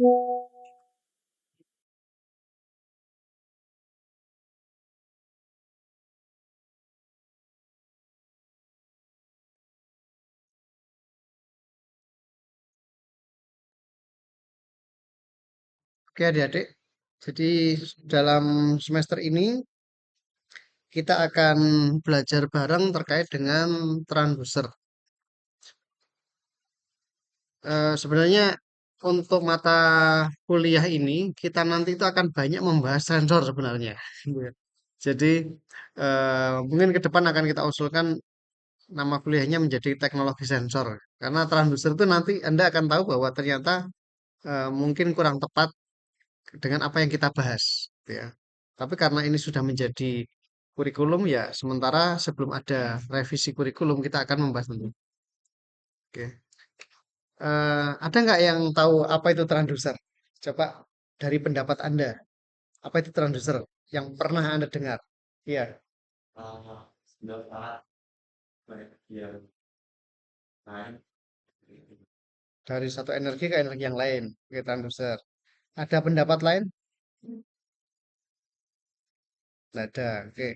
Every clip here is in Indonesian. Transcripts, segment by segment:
Oke adik-adik, jadi dalam semester ini kita akan belajar bareng terkait dengan transducer. Sebenarnya untuk mata kuliah ini kita nanti itu akan banyak membahas sensor sebenarnya. Gitu. Jadi mungkin ke depan akan kita usulkan nama kuliahnya menjadi teknologi sensor. Karena transducer itu nanti Anda akan tahu bahwa ternyata mungkin kurang tepat dengan apa yang kita bahas, gitu ya. Tapi karena ini sudah menjadi kurikulum ya, sementara sebelum ada revisi kurikulum kita akan membahas dulu. Oke. Ada nggak yang tahu apa itu transducer? Coba dari pendapat Anda, apa itu transducer yang pernah Anda dengar? Iya, dari satu energi ke energi yang lain, oke, transducer. Ada pendapat lain? Nggak ada, oke.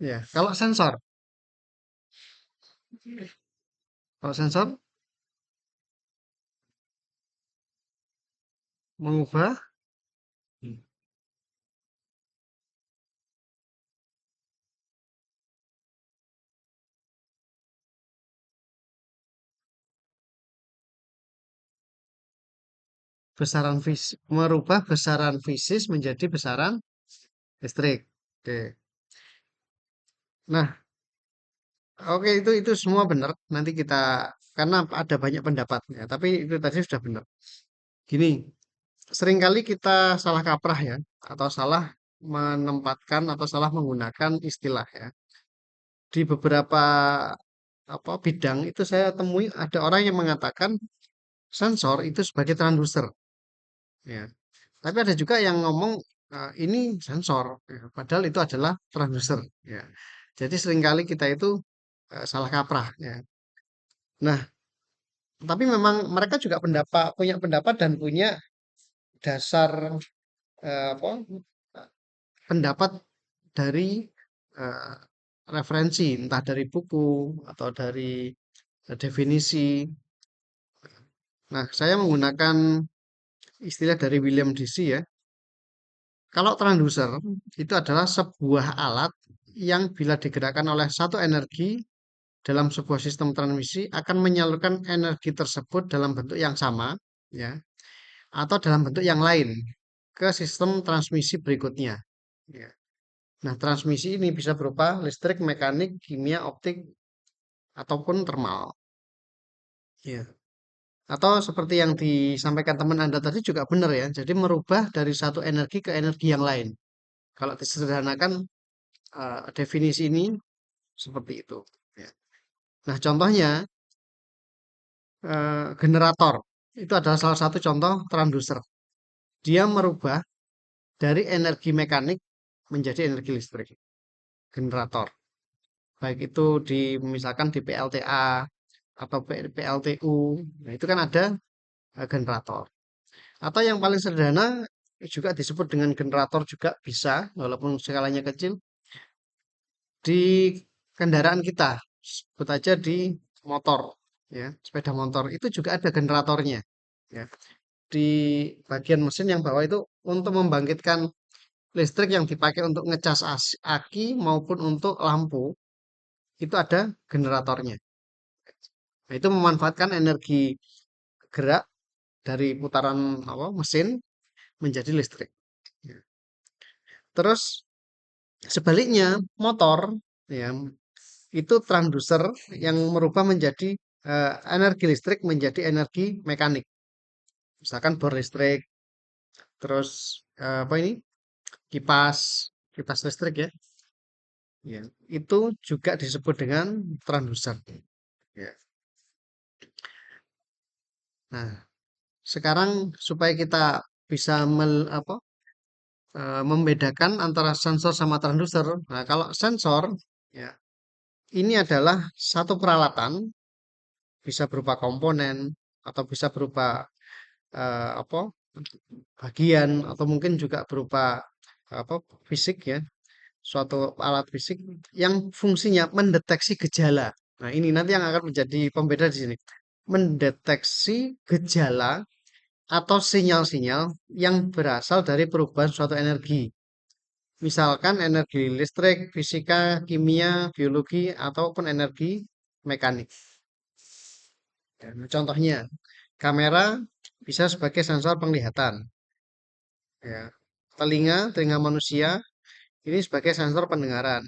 Ya, kalau sensor mengubah merubah besaran fisis menjadi besaran listrik. Oke. Nah, oke itu semua benar. Nanti kita karena ada banyak pendapat ya, tapi itu tadi sudah benar. Gini, seringkali kita salah kaprah ya, atau salah menempatkan atau salah menggunakan istilah ya. Di beberapa apa bidang itu saya temui ada orang yang mengatakan sensor itu sebagai transducer ya. Tapi ada juga yang ngomong ini sensor, ya. Padahal itu adalah transducer ya. Jadi seringkali kita itu salah kaprah ya. Nah, tapi memang mereka juga punya pendapat dan punya dasar apa pendapat dari eh, referensi, entah dari buku atau dari definisi. Nah, saya menggunakan istilah dari William DC ya. Kalau transducer itu adalah sebuah alat yang bila digerakkan oleh satu energi dalam sebuah sistem transmisi akan menyalurkan energi tersebut dalam bentuk yang sama, ya, atau dalam bentuk yang lain ke sistem transmisi berikutnya. Ya. Nah, transmisi ini bisa berupa listrik, mekanik, kimia, optik, ataupun termal. Ya. Atau seperti yang disampaikan teman Anda tadi juga benar ya. Jadi merubah dari satu energi ke energi yang lain. Kalau disederhanakan definisi ini seperti itu. Ya. Nah, contohnya generator itu adalah salah satu contoh transducer. Dia merubah dari energi mekanik menjadi energi listrik. Generator. Baik itu misalkan di PLTA atau PLTU. Nah, itu kan ada generator. Atau yang paling sederhana juga disebut dengan generator juga bisa, walaupun skalanya kecil, di kendaraan kita. Sebut aja di motor, ya, sepeda motor itu juga ada generatornya. Ya. Di bagian mesin yang bawah itu untuk membangkitkan listrik yang dipakai untuk ngecas aki maupun untuk lampu itu ada generatornya. Nah, itu memanfaatkan energi gerak dari putaran apa, mesin menjadi listrik. Ya. Terus sebaliknya motor ya itu transducer yang merubah menjadi energi listrik menjadi energi mekanik. Misalkan bor listrik, terus apa ini kipas kipas listrik ya. Ya, itu juga disebut dengan transducer. Ya. Nah, sekarang supaya kita bisa membedakan antara sensor sama transducer. Nah, kalau sensor ya ini adalah satu peralatan bisa berupa komponen atau bisa berupa apa bagian atau mungkin juga berupa apa fisik ya, suatu alat fisik yang fungsinya mendeteksi gejala. Nah, ini nanti yang akan menjadi pembeda di sini. Mendeteksi gejala atau sinyal-sinyal yang berasal dari perubahan suatu energi. Misalkan energi listrik, fisika, kimia, biologi, ataupun energi mekanik. Ya, contohnya, kamera bisa sebagai sensor penglihatan. Ya. Telinga manusia ini sebagai sensor pendengaran.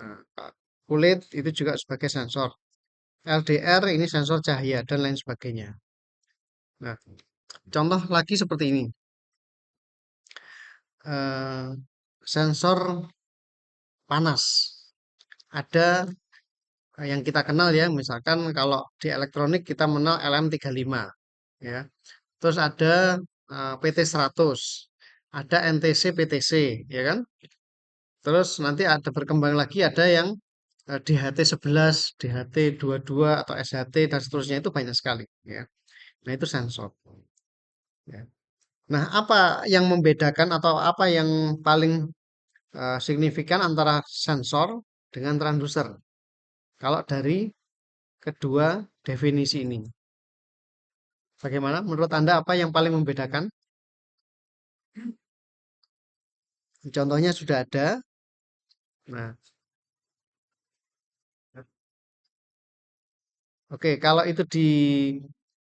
Nah, kulit itu juga sebagai sensor. LDR ini sensor cahaya dan lain sebagainya. Nah, contoh lagi seperti ini. Eh, Sensor panas. Ada yang kita kenal ya, misalkan kalau di elektronik kita mengenal LM35 ya. Terus ada PT100, ada NTC PTC ya kan. Terus nanti ada berkembang lagi ada yang DHT11, DHT22 atau SHT dan seterusnya itu banyak sekali ya. Nah, itu sensor ya. Nah, apa yang membedakan atau apa yang paling signifikan antara sensor dengan transducer? Kalau dari kedua definisi ini. Bagaimana menurut Anda apa yang paling membedakan? Contohnya sudah ada. Nah, oke, kalau itu di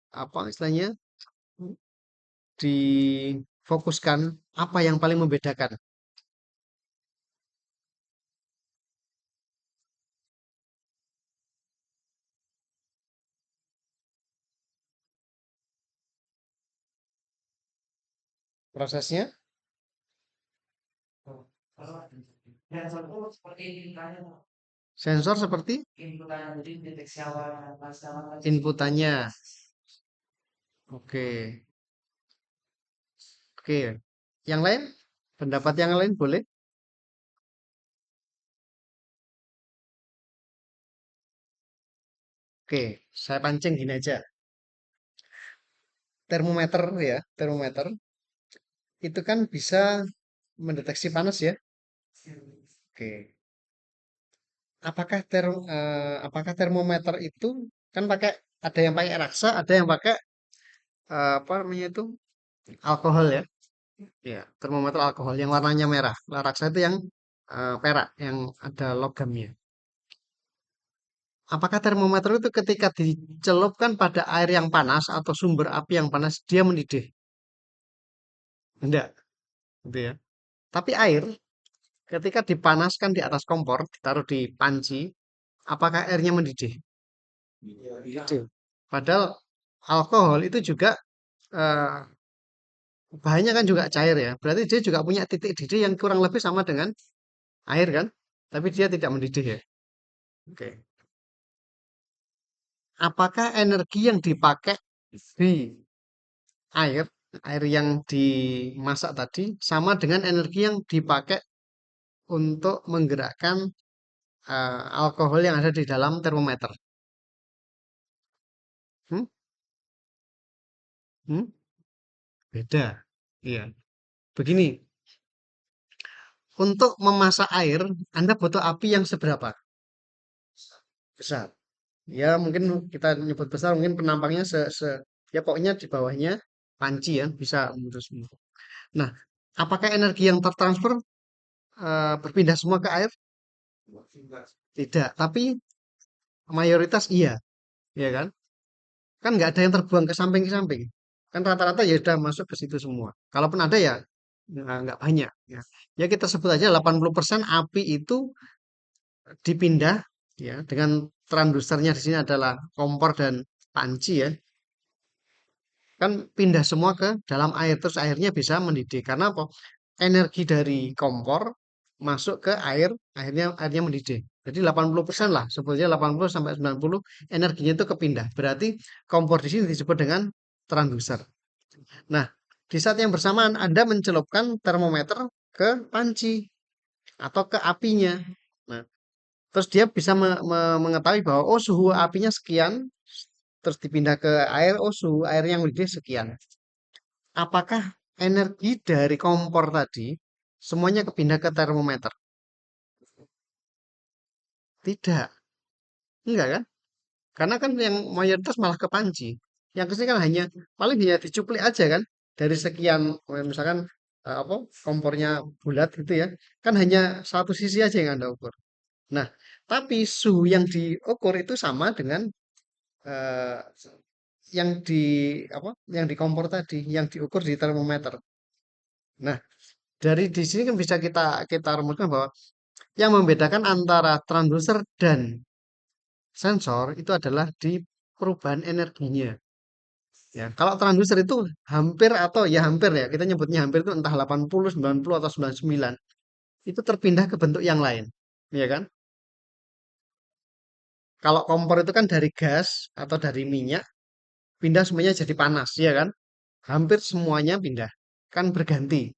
apa istilahnya difokuskan, apa yang paling membedakan? Prosesnya? Sensor seperti inputannya. Oke, oke. Yang lain? Pendapat yang lain boleh? Oke, saya pancing gini aja. Termometer ya, termometer itu kan bisa mendeteksi panas ya. Oke. Apakah termometer itu kan pakai ada yang pakai raksa, ada yang pakai apa namanya itu alkohol ya? Ya, termometer alkohol yang warnanya merah. Lah raksa itu yang perak, yang ada logamnya. Apakah termometer itu ketika dicelupkan pada air yang panas atau sumber api yang panas dia mendidih? Enggak, gitu ya. Tapi air ketika dipanaskan di atas kompor, ditaruh di panci, apakah airnya mendidih? Gitu. Padahal alkohol itu juga eh, bahannya kan juga cair ya. Berarti dia juga punya titik didih yang kurang lebih sama dengan air kan? Tapi dia tidak mendidih ya. Oke. Apakah energi yang dipakai di air, air yang dimasak tadi, sama dengan energi yang dipakai untuk menggerakkan alkohol yang ada di dalam termometer? Hmm? Hmm? Beda. Iya. Begini, untuk memasak air, Anda butuh api yang seberapa? Besar. Ya, mungkin kita nyebut besar, mungkin penampangnya ya pokoknya di bawahnya panci ya, bisa terus. Nah, apakah energi yang tertransfer berpindah semua ke air? Tidak, tapi mayoritas iya, ya kan? Kan nggak ada yang terbuang ke samping. Kan rata-rata ya sudah masuk ke situ semua. Kalaupun ada ya nggak banyak. Ya. Ya kita sebut aja 80% api itu dipindah ya dengan transdusernya di sini adalah kompor dan panci ya. Kan pindah semua ke dalam air terus airnya bisa mendidih karena apa? Energi dari kompor masuk ke air, airnya mendidih. Jadi 80% lah, sebetulnya 80 sampai 90 energinya itu kepindah. Berarti kompor di sini disebut dengan transducer. Nah, di saat yang bersamaan Anda mencelupkan termometer ke panci atau ke apinya. Nah, terus dia bisa mengetahui bahwa oh suhu apinya sekian, terus dipindah ke air, oh suhu air yang mendidih sekian. Apakah energi dari kompor tadi semuanya kepindah ke termometer? Tidak, enggak kan? Karena kan yang mayoritas malah ke panci. Yang kesini kan hanya paling hanya dicuplik aja kan dari sekian misalkan apa kompornya bulat gitu ya. Kan hanya satu sisi aja yang Anda ukur. Nah, tapi suhu yang diukur itu sama dengan eh, yang di apa yang di kompor tadi, yang diukur di termometer. Nah, dari di sini kan bisa kita kita rumuskan bahwa yang membedakan antara transducer dan sensor itu adalah di perubahan energinya. Ya, kalau transducer itu hampir atau ya hampir ya, kita nyebutnya hampir itu entah 80, 90 atau 99. Itu terpindah ke bentuk yang lain. Ya kan? Kalau kompor itu kan dari gas atau dari minyak pindah semuanya jadi panas, ya kan? Hampir semuanya pindah. Kan berganti,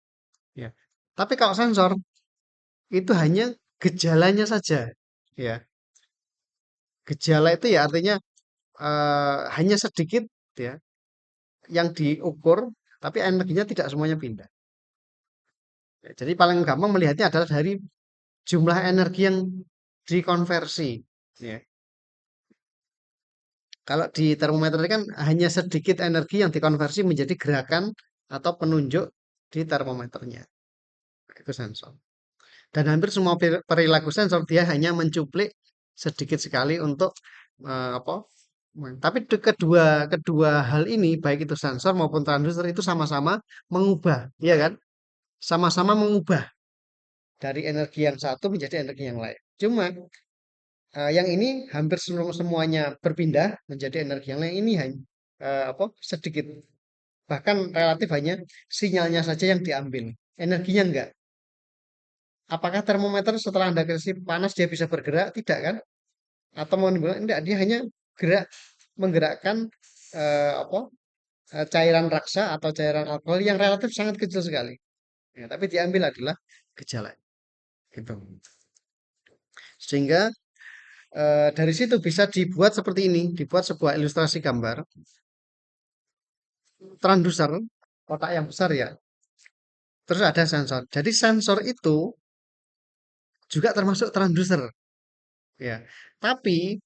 ya. Tapi kalau sensor itu hanya gejalanya saja, ya. Gejala itu ya artinya hanya sedikit ya yang diukur, tapi energinya tidak semuanya pindah. Ya, jadi paling gampang melihatnya adalah dari jumlah energi yang dikonversi. Ya. Kalau di termometer ini kan hanya sedikit energi yang dikonversi menjadi gerakan atau penunjuk di termometernya. Itu sensor. Dan hampir semua perilaku sensor dia hanya mencuplik sedikit sekali untuk apa? Tapi kedua kedua hal ini baik itu sensor maupun transducer itu sama-sama mengubah, ya kan? Sama-sama mengubah dari energi yang satu menjadi energi yang lain. Cuma yang ini hampir semuanya berpindah menjadi energi yang lain ini hanya apa? Sedikit. Bahkan relatif hanya sinyalnya saja yang diambil. Energinya enggak. Apakah termometer setelah Anda kasih panas dia bisa bergerak? Tidak kan? Atau mau dibilang enggak, dia hanya gerak menggerakkan apa? Cairan raksa atau cairan alkohol yang relatif sangat kecil sekali. Ya, tapi diambil adalah gejala. Gitu. Sehingga dari situ bisa dibuat seperti ini, dibuat sebuah ilustrasi gambar transducer kotak yang besar ya. Terus ada sensor. Jadi sensor itu juga termasuk transducer ya. Tapi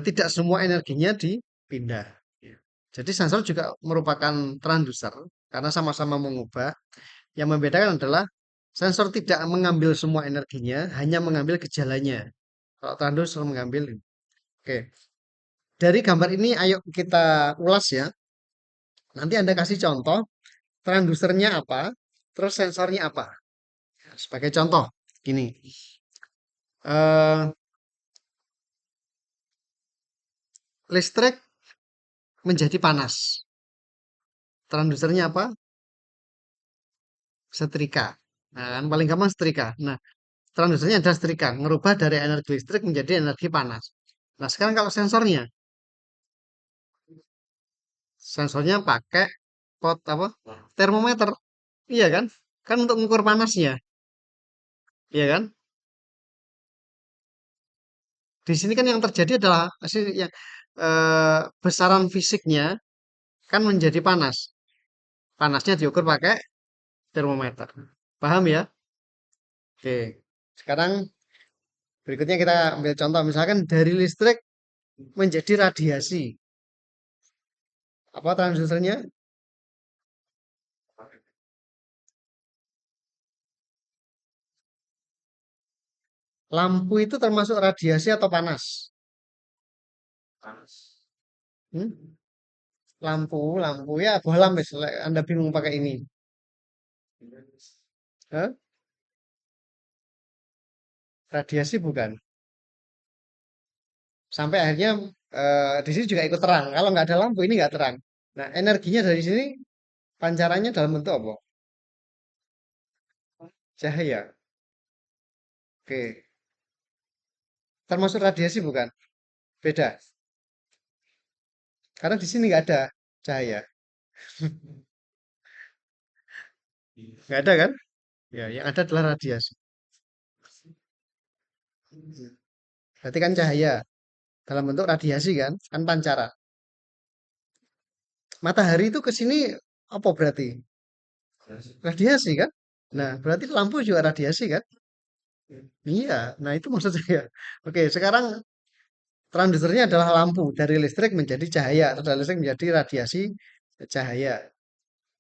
tidak semua energinya dipindah. Ya. Jadi sensor juga merupakan transducer karena sama-sama mengubah. Yang membedakan adalah sensor tidak mengambil semua energinya, hanya mengambil gejalanya. Kalau transducer mengambil. Oke. Dari gambar ini ayo kita ulas ya. Nanti Anda kasih contoh transducernya apa, terus sensornya apa. Sebagai contoh, gini. eh Listrik menjadi panas. Transducernya apa? Setrika. Nah, kan paling gampang setrika. Nah, transdusernya adalah setrika, merubah dari energi listrik menjadi energi panas. Nah, sekarang kalau sensornya, sensornya pakai pot apa? Termometer. Iya kan? Kan untuk mengukur panasnya, iya kan? Di sini kan yang terjadi adalah yang besaran fisiknya kan menjadi panas. Panasnya diukur pakai termometer. Paham ya? Oke. Sekarang berikutnya kita ambil contoh misalkan dari listrik menjadi radiasi. Apa transdusernya? Lampu itu termasuk radiasi atau panas? Panas. Hmm? Lampu ya bohlam wis Anda bingung pakai ini. Hah? Radiasi bukan. Sampai akhirnya di sini juga ikut terang. Kalau nggak ada lampu ini nggak terang. Nah, energinya dari sini pancarannya dalam bentuk apa? Cahaya. Oke. Termasuk radiasi bukan? Beda. Karena di sini nggak ada cahaya. Nggak ada kan? Ya, yang ada adalah radiasi. Berarti kan cahaya dalam bentuk radiasi kan? Kan pancaran. Matahari itu ke sini apa berarti? Radiasi kan? Nah, berarti lampu juga radiasi kan? Iya, nah itu maksud saya. Oke, sekarang transdusernya adalah lampu dari listrik menjadi cahaya, atau dari listrik menjadi radiasi cahaya.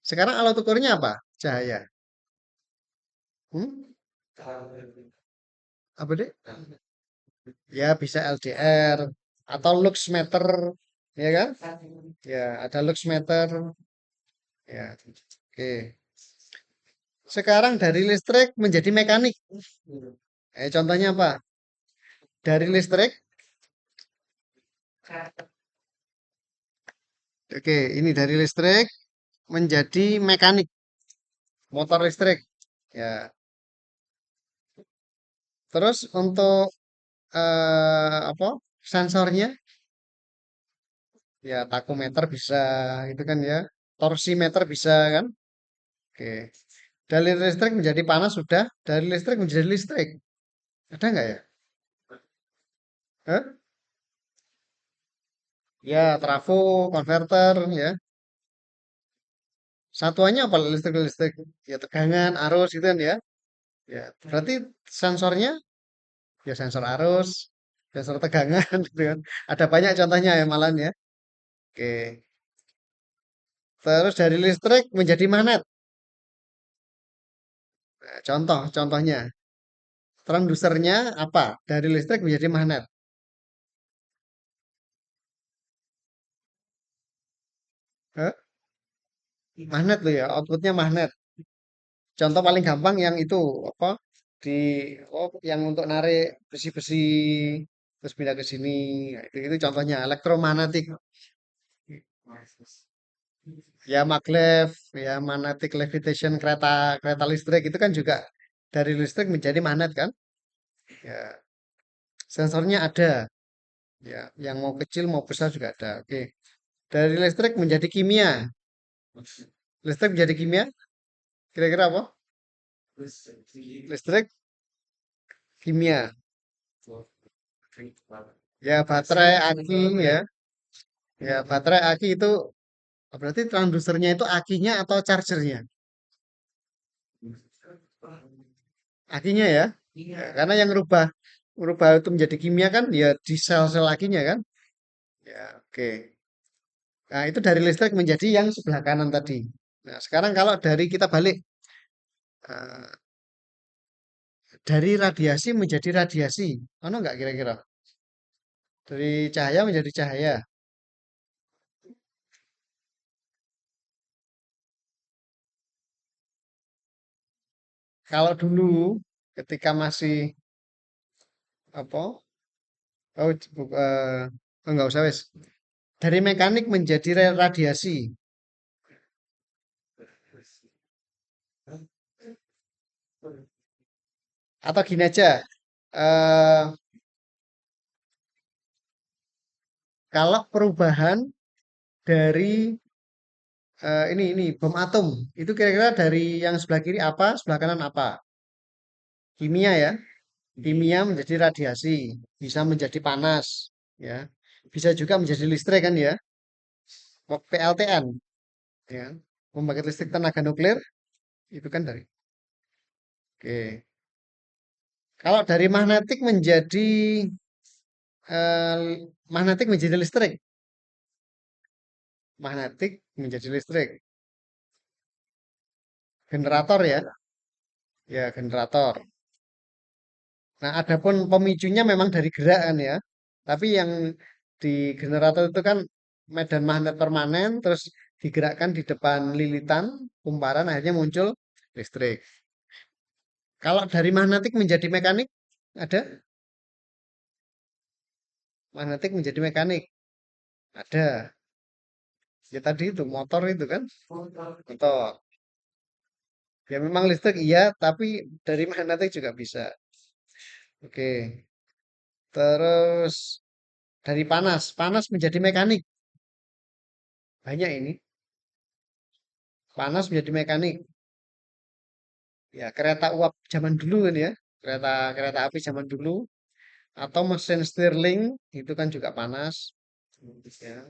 Sekarang alat ukurnya apa? Cahaya. Hmm? Apa deh? Ya bisa LDR atau lux meter, ya kan? Ya ada lux meter. Ya, oke. Sekarang dari listrik menjadi mekanik. Contohnya apa? Dari listrik, oke, ini dari listrik menjadi mekanik, motor listrik. Ya, terus untuk apa? Sensornya, ya takometer bisa, itu kan ya. Torsimeter bisa kan? Oke. Dari listrik menjadi panas sudah, dari listrik menjadi listrik. Ada nggak ya? Hah? Ya, trafo, konverter, ya. Satuannya apa listrik-listrik? Ya, tegangan, arus gitu kan ya. Ya, berarti sensornya ya sensor arus, sensor tegangan gitu kan. Ada banyak contohnya ya malan ya. Oke. Terus dari listrik menjadi magnet. Nah, contohnya. Transdusernya apa? Dari listrik menjadi magnet. Hah? Magnet loh ya, outputnya magnet. Contoh paling gampang yang itu apa? Di yang untuk narik besi-besi terus pindah ke sini. Nah, itu contohnya elektromagnetik. Ya maglev, ya magnetic levitation kereta kereta listrik itu kan juga dari listrik menjadi magnet kan? Ya, sensornya ada. Ya, yang mau kecil mau besar juga ada. Oke. Dari listrik menjadi kimia. Listrik menjadi kimia, kira-kira apa? Listrik, kimia. Ya, baterai, aki ya. Ya, baterai, aki itu berarti transdusernya itu akinya atau chargernya? Akinya ya. Ya, karena yang merubah itu menjadi kimia kan ya di sel-sel akinya kan? Ya, oke. Nah, itu dari listrik menjadi yang sebelah kanan tadi. Nah, sekarang kalau dari kita balik eh, dari radiasi menjadi radiasi, mana nggak kira-kira? Dari cahaya menjadi cahaya. Kalau dulu ketika masih apa? Oh, enggak usah wes. Dari mekanik menjadi radiasi. Atau gini aja, eh kalau perubahan dari ini bom atom, itu kira-kira dari yang sebelah kiri apa, sebelah kanan apa? Kimia ya. Kimia menjadi radiasi, bisa menjadi panas, ya. Bisa juga menjadi listrik kan ya. PLTN, ya. Pembangkit listrik tenaga nuklir itu kan dari. Oke. Kalau dari magnetik menjadi magnetik menjadi listrik, magnetik menjadi listrik, generator ya, ya generator. Nah, adapun pemicunya memang dari gerak kan ya, tapi yang di generator itu kan medan magnet permanen, terus digerakkan di depan lilitan, kumparan, akhirnya muncul listrik. Kalau dari magnetik menjadi mekanik, ada magnetik menjadi mekanik, ada. Ya tadi itu motor itu kan, motor. Ya memang listrik iya, tapi dari magnetik juga bisa. Oke. Terus dari panas, panas menjadi mekanik. Banyak ini. Panas menjadi mekanik. Ya, kereta uap zaman dulu kan ya. Kereta kereta api zaman dulu atau mesin Stirling itu kan juga panas. Ya.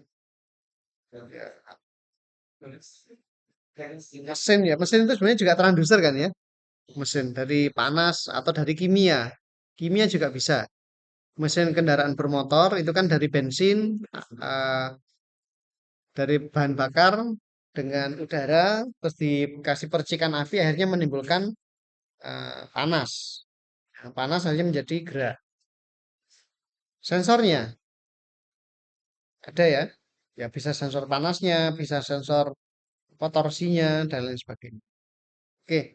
Ya. Mesin ya, mesin itu sebenarnya juga transducer kan ya. Mesin dari panas atau dari kimia. Kimia juga bisa. Mesin kendaraan bermotor itu kan dari bensin, eh, dari bahan bakar dengan udara, terus dikasih percikan api akhirnya menimbulkan panas. Nah, panas akhirnya menjadi gerak. Sensornya ada ya. Ya bisa sensor panasnya, bisa sensor apa, torsinya dan lain sebagainya. Oke,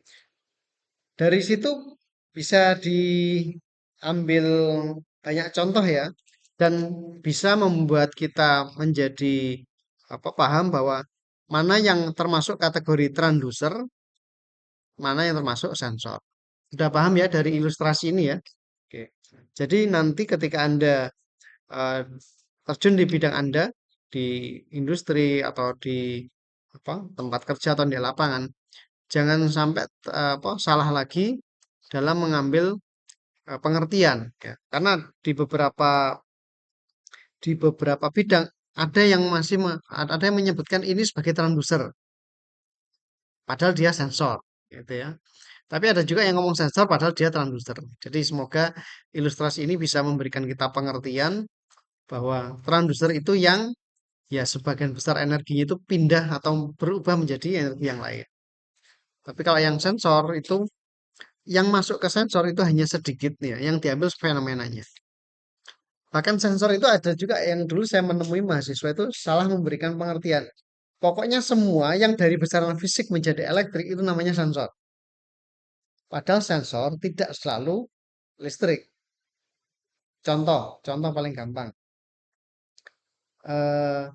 dari situ bisa diambil banyak contoh ya, dan bisa membuat kita menjadi apa, paham bahwa mana yang termasuk kategori transducer, mana yang termasuk sensor. Sudah paham ya dari ilustrasi ini ya? Oke. Jadi nanti ketika Anda eh, terjun di bidang Anda, di industri atau di apa, tempat kerja atau di lapangan, jangan sampai apa, salah lagi dalam mengambil pengertian ya. Karena di beberapa bidang ada yang masih ada yang menyebutkan ini sebagai transducer, padahal dia sensor gitu ya. Tapi ada juga yang ngomong sensor padahal dia transducer. Jadi semoga ilustrasi ini bisa memberikan kita pengertian bahwa transducer itu yang ya sebagian besar energinya itu pindah atau berubah menjadi energi yang lain. Tapi kalau yang sensor itu, yang masuk ke sensor itu hanya sedikit ya, yang diambil fenomenanya. Bahkan sensor itu ada juga yang dulu saya menemui mahasiswa itu salah memberikan pengertian. Pokoknya semua yang dari besaran fisik menjadi elektrik itu namanya sensor. Padahal sensor tidak selalu listrik. Contoh paling gampang. Eh,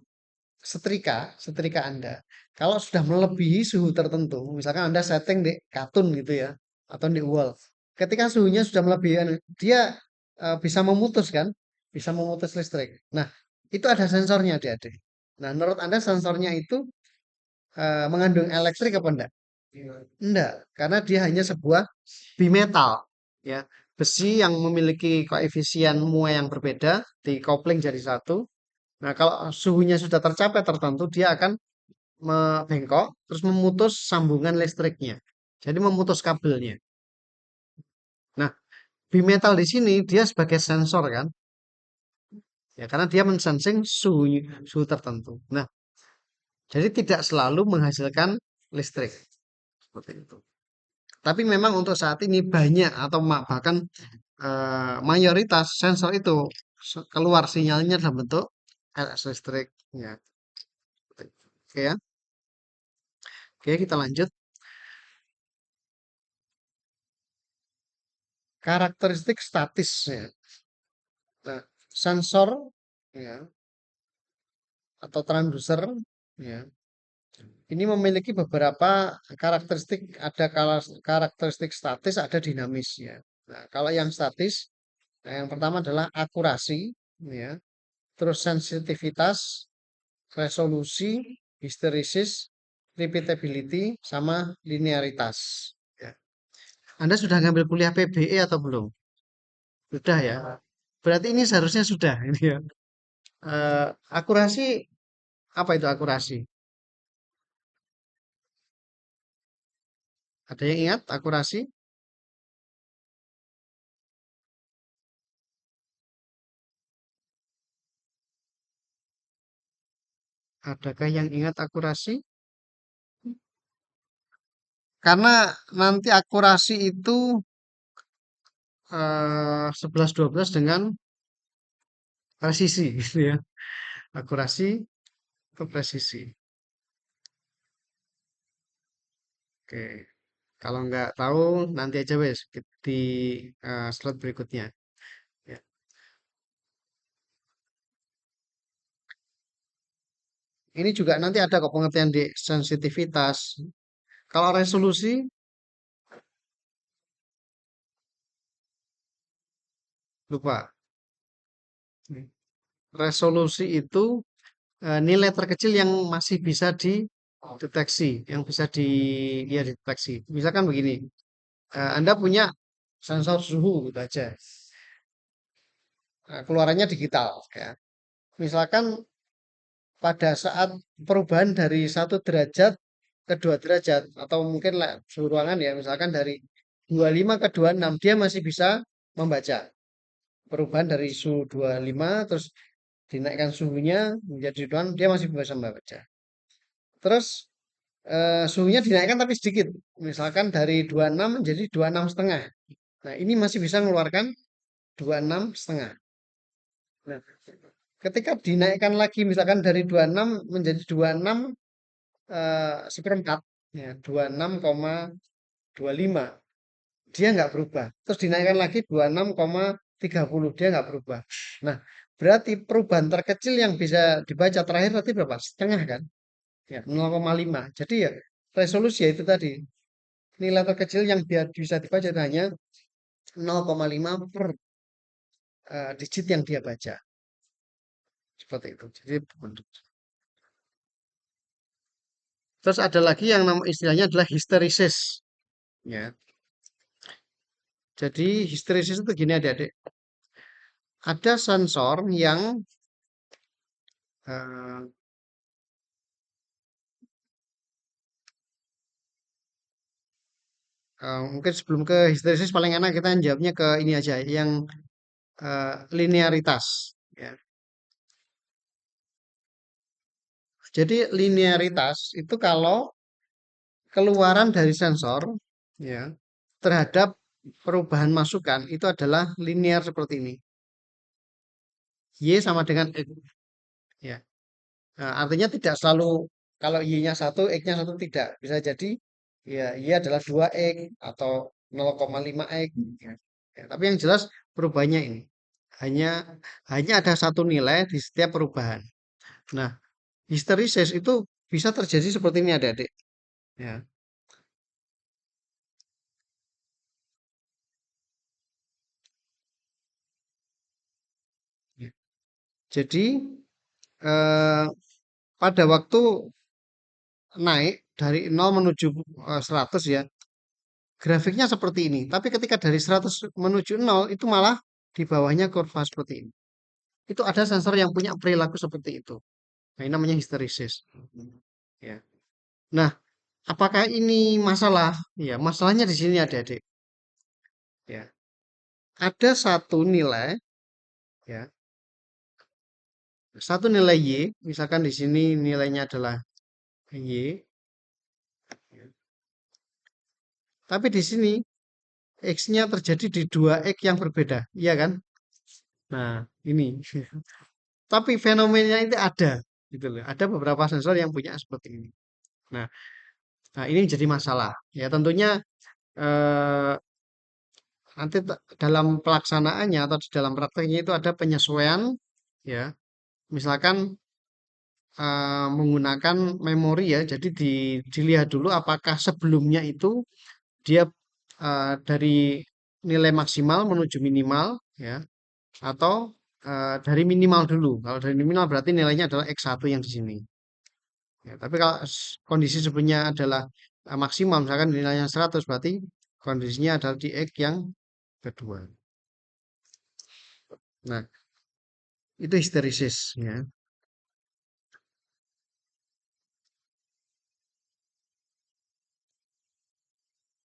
setrika Anda. Kalau sudah melebihi suhu tertentu, misalkan Anda setting di katun gitu ya, atau di wall. Ketika suhunya sudah melebihi, dia bisa memutus kan, bisa memutus listrik. Nah, itu ada sensornya adik-adik. Nah, menurut Anda sensornya itu mengandung elektrik apa enggak? Enggak, karena dia hanya sebuah bimetal, ya, besi yang memiliki koefisien muai yang berbeda, di-coupling jadi satu. Nah, kalau suhunya sudah tercapai tertentu, dia akan bengkok, terus memutus sambungan listriknya. Jadi memutus kabelnya. Nah, bimetal di sini dia sebagai sensor kan, ya karena dia mensensing suhu tertentu. Nah, jadi tidak selalu menghasilkan listrik seperti itu. Tapi memang untuk saat ini banyak atau bahkan mayoritas sensor itu keluar sinyalnya dalam bentuk arus listrik. Ya, oke ya. Oke, kita lanjut. Karakteristik statis ya. Nah, sensor ya atau transducer ya. Ini memiliki beberapa karakteristik, ada karakteristik statis, ada dinamis ya. Nah, kalau yang statis, nah yang pertama adalah akurasi ya, terus sensitivitas, resolusi, hysteresis, repeatability, sama linearitas. Ya. Anda sudah ngambil kuliah PBE atau belum? Sudah ya. Berarti ini seharusnya sudah ini ya. Akurasi, apa itu akurasi? Ada yang ingat akurasi? Adakah yang ingat akurasi? Karena nanti akurasi itu 11-12 dengan presisi gitu ya. Akurasi ke presisi. Oke. Kalau nggak tahu nanti aja wes di slide berikutnya. Ya. Ini juga nanti ada kok pengertian di sensitivitas. Kalau resolusi lupa. Resolusi itu nilai terkecil yang masih bisa dideteksi, yang bisa ya dideteksi. Misalkan begini, Anda punya sensor suhu gitu aja. Keluarannya digital ya. Misalkan pada saat perubahan dari 1 derajat ke 2 derajat atau mungkin suhu ruangan ya misalkan dari 25 ke 26 dia masih bisa membaca perubahan dari suhu 25 terus dinaikkan suhunya menjadi 26 dia masih bisa membaca. Terus suhunya dinaikkan tapi sedikit. Misalkan dari 26 menjadi 26,5. Nah, ini masih bisa mengeluarkan 26,5. Nah, ketika dinaikkan lagi misalkan dari 26 menjadi 26 seperempat, ya 26,25 dia nggak berubah. Terus dinaikkan lagi 26,30 dia nggak berubah. Nah, berarti perubahan terkecil yang bisa dibaca terakhir tadi berapa? Setengah kan? Ya, 0,5. Jadi ya resolusi ya itu tadi. Nilai terkecil yang dia bisa dibaca itu hanya 0,5 per digit yang dia baca. Seperti itu. Jadi bentuk. Terus ada lagi yang nama istilahnya adalah hysteresis. Ya. Jadi hysteresis itu gini adik-adik. Ada sensor yang eh, mungkin sebelum ke histeresis paling enak kita jawabnya ke ini aja yang linearitas. Ya. Jadi linearitas itu kalau keluaran dari sensor ya terhadap perubahan masukan itu adalah linear seperti ini. Y sama dengan X. Ya. Nah, artinya tidak selalu kalau Y-nya satu, X-nya satu tidak. Bisa jadi ya Y adalah 2X atau 0,5X. Ya. Ya, tapi yang jelas perubahannya ini. Hanya hanya ada satu nilai di setiap perubahan. Nah, histerisis itu bisa terjadi seperti ini adik-adik. Ya. Ya. Jadi eh, pada waktu naik dari 0 menuju 100 ya, grafiknya seperti ini. Tapi ketika dari 100 menuju 0 itu malah di bawahnya kurva seperti ini. Itu ada sensor yang punya perilaku seperti itu. Nah, ini namanya histerisis. Ya. Nah, apakah ini masalah? Ya, masalahnya di sini adik-adik. Ya. Ada satu nilai, ya, satu nilai Y, misalkan di sini nilainya adalah Y, ya. Tapi di sini X-nya terjadi di dua X yang berbeda, iya kan? Nah, ini. Tapi fenomena itu ada, gitu loh. Ada beberapa sensor yang punya seperti ini. Nah, nah ini jadi masalah. Ya, tentunya eh, nanti dalam pelaksanaannya atau di dalam prakteknya itu ada penyesuaian, ya. Misalkan menggunakan memori ya. Jadi dilihat dulu apakah sebelumnya itu dia dari nilai maksimal menuju minimal, ya, atau dari minimal dulu. Kalau dari minimal berarti nilainya adalah X1 yang di sini. Ya, tapi kalau kondisi sebelumnya adalah maksimal, misalkan nilainya 100, berarti kondisinya adalah di X yang kedua. Nah, itu histerisis ya.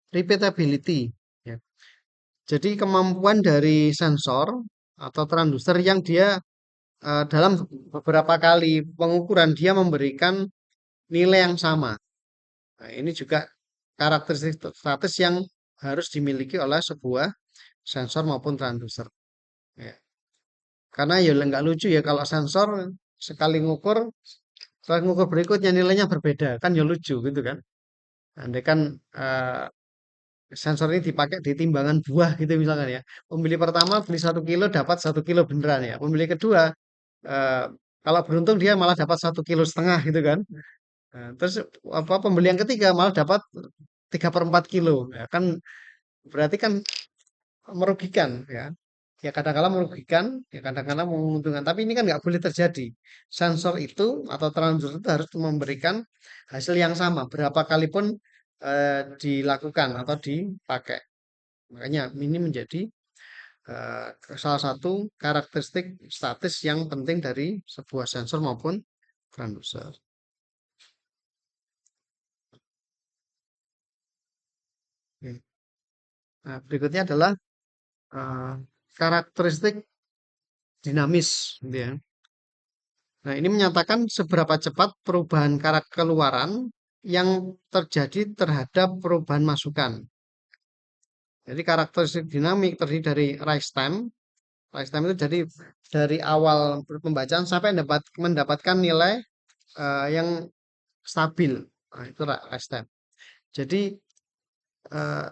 Repeatability ya. Jadi kemampuan dari sensor atau transducer yang dia dalam beberapa kali pengukuran dia memberikan nilai yang sama. Nah, ini juga karakteristik status yang harus dimiliki oleh sebuah sensor maupun transducer. Ya. Karena ya nggak lucu ya kalau sensor sekali ngukur, setelah ngukur berikutnya nilainya berbeda, kan ya lucu gitu kan. Andai kan sensor ini dipakai di timbangan buah gitu misalkan ya. Pembeli pertama beli 1 kilo dapat 1 kilo beneran ya. Pembeli kedua eh, kalau beruntung dia malah dapat 1,5 kilo gitu kan. Nah, terus apa pembeli yang ketiga malah dapat 3/4 kilo. Ya, kan berarti kan merugikan ya. Ya kadang-kala merugikan, ya kadang-kala menguntungkan. Tapi ini kan nggak boleh terjadi. Sensor itu atau transducer itu harus memberikan hasil yang sama. Berapa kali pun dilakukan atau dipakai. Makanya ini menjadi salah satu karakteristik statis yang penting dari sebuah sensor maupun transducer. Oke. Nah, berikutnya adalah eh, karakteristik dinamis, gitu ya. Nah, ini menyatakan seberapa cepat perubahan karakter keluaran yang terjadi terhadap perubahan masukan. Jadi karakteristik dinamik terdiri dari rise time. Rise time itu jadi dari awal pembacaan sampai mendapatkan nilai yang stabil. Nah, itu rise time. Jadi eh,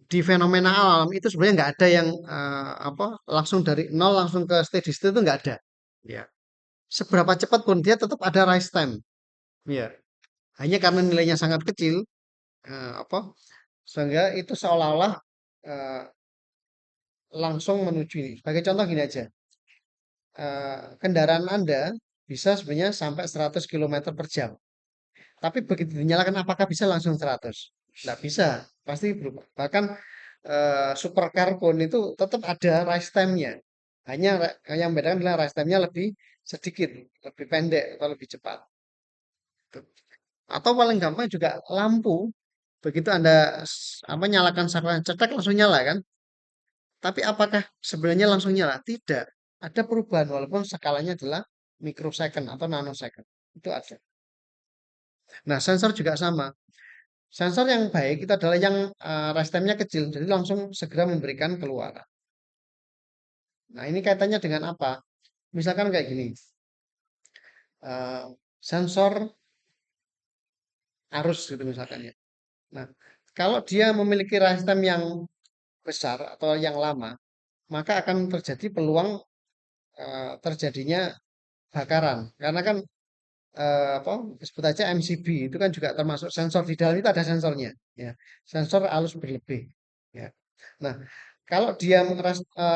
di fenomena alam itu sebenarnya nggak ada yang apa langsung dari nol langsung ke steady state itu nggak ada. Ya. Seberapa cepat pun dia tetap ada rise time. Ya. Hanya karena nilainya sangat kecil, apa sehingga itu seolah-olah eh, langsung menuju ini. Sebagai contoh gini aja, kendaraan Anda bisa sebenarnya sampai 100 kilometer per jam. Tapi begitu dinyalakan apakah bisa langsung 100? Nggak bisa, pasti berubah. Bahkan supercar pun itu tetap ada race time-nya. Hanya yang membedakan adalah race time-nya lebih sedikit, lebih pendek atau lebih cepat. Atau paling gampang juga lampu. Begitu Anda apa nyalakan saklar cetak langsung nyala kan? Tapi apakah sebenarnya langsung nyala? Tidak. Ada perubahan walaupun skalanya adalah microsecond atau nanosecond. Itu ada. Nah, sensor juga sama. Sensor yang baik itu adalah yang rest time-nya kecil, jadi langsung segera memberikan keluaran. Nah, ini kaitannya dengan apa? Misalkan kayak gini, sensor arus gitu misalkan ya. Nah, kalau dia memiliki rest time yang besar atau yang lama, maka akan terjadi peluang terjadinya bakaran. Karena kan apa sebut aja MCB itu kan juga termasuk sensor di dalam itu ada sensornya ya sensor arus berlebih ya nah kalau dia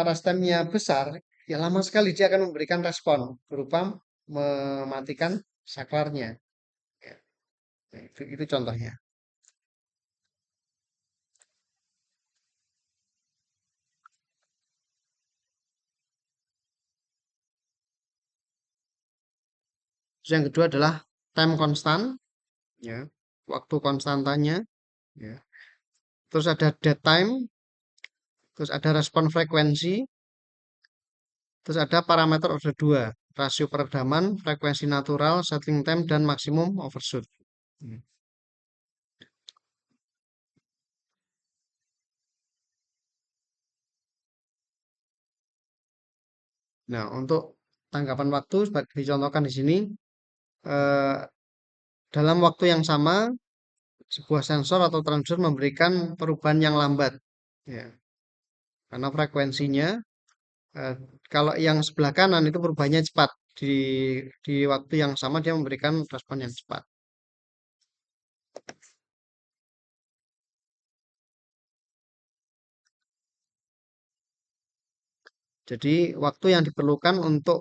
restemnya besar ya lama sekali dia akan memberikan respon berupa mematikan saklarnya ya. Nah, itu contohnya. Terus yang kedua adalah time constant ya waktu konstantanya ya terus ada dead time terus ada respon frekuensi. Terus ada parameter order 2, rasio peredaman, frekuensi natural, settling time, dan maksimum overshoot. Hmm. Nah, untuk tanggapan waktu sebagai dicontohkan di sini, eh, dalam waktu yang sama, sebuah sensor atau transducer memberikan perubahan yang lambat. Ya, karena frekuensinya, eh, kalau yang sebelah kanan itu perubahannya cepat. Di waktu yang sama dia memberikan respon yang cepat. Jadi, waktu yang diperlukan untuk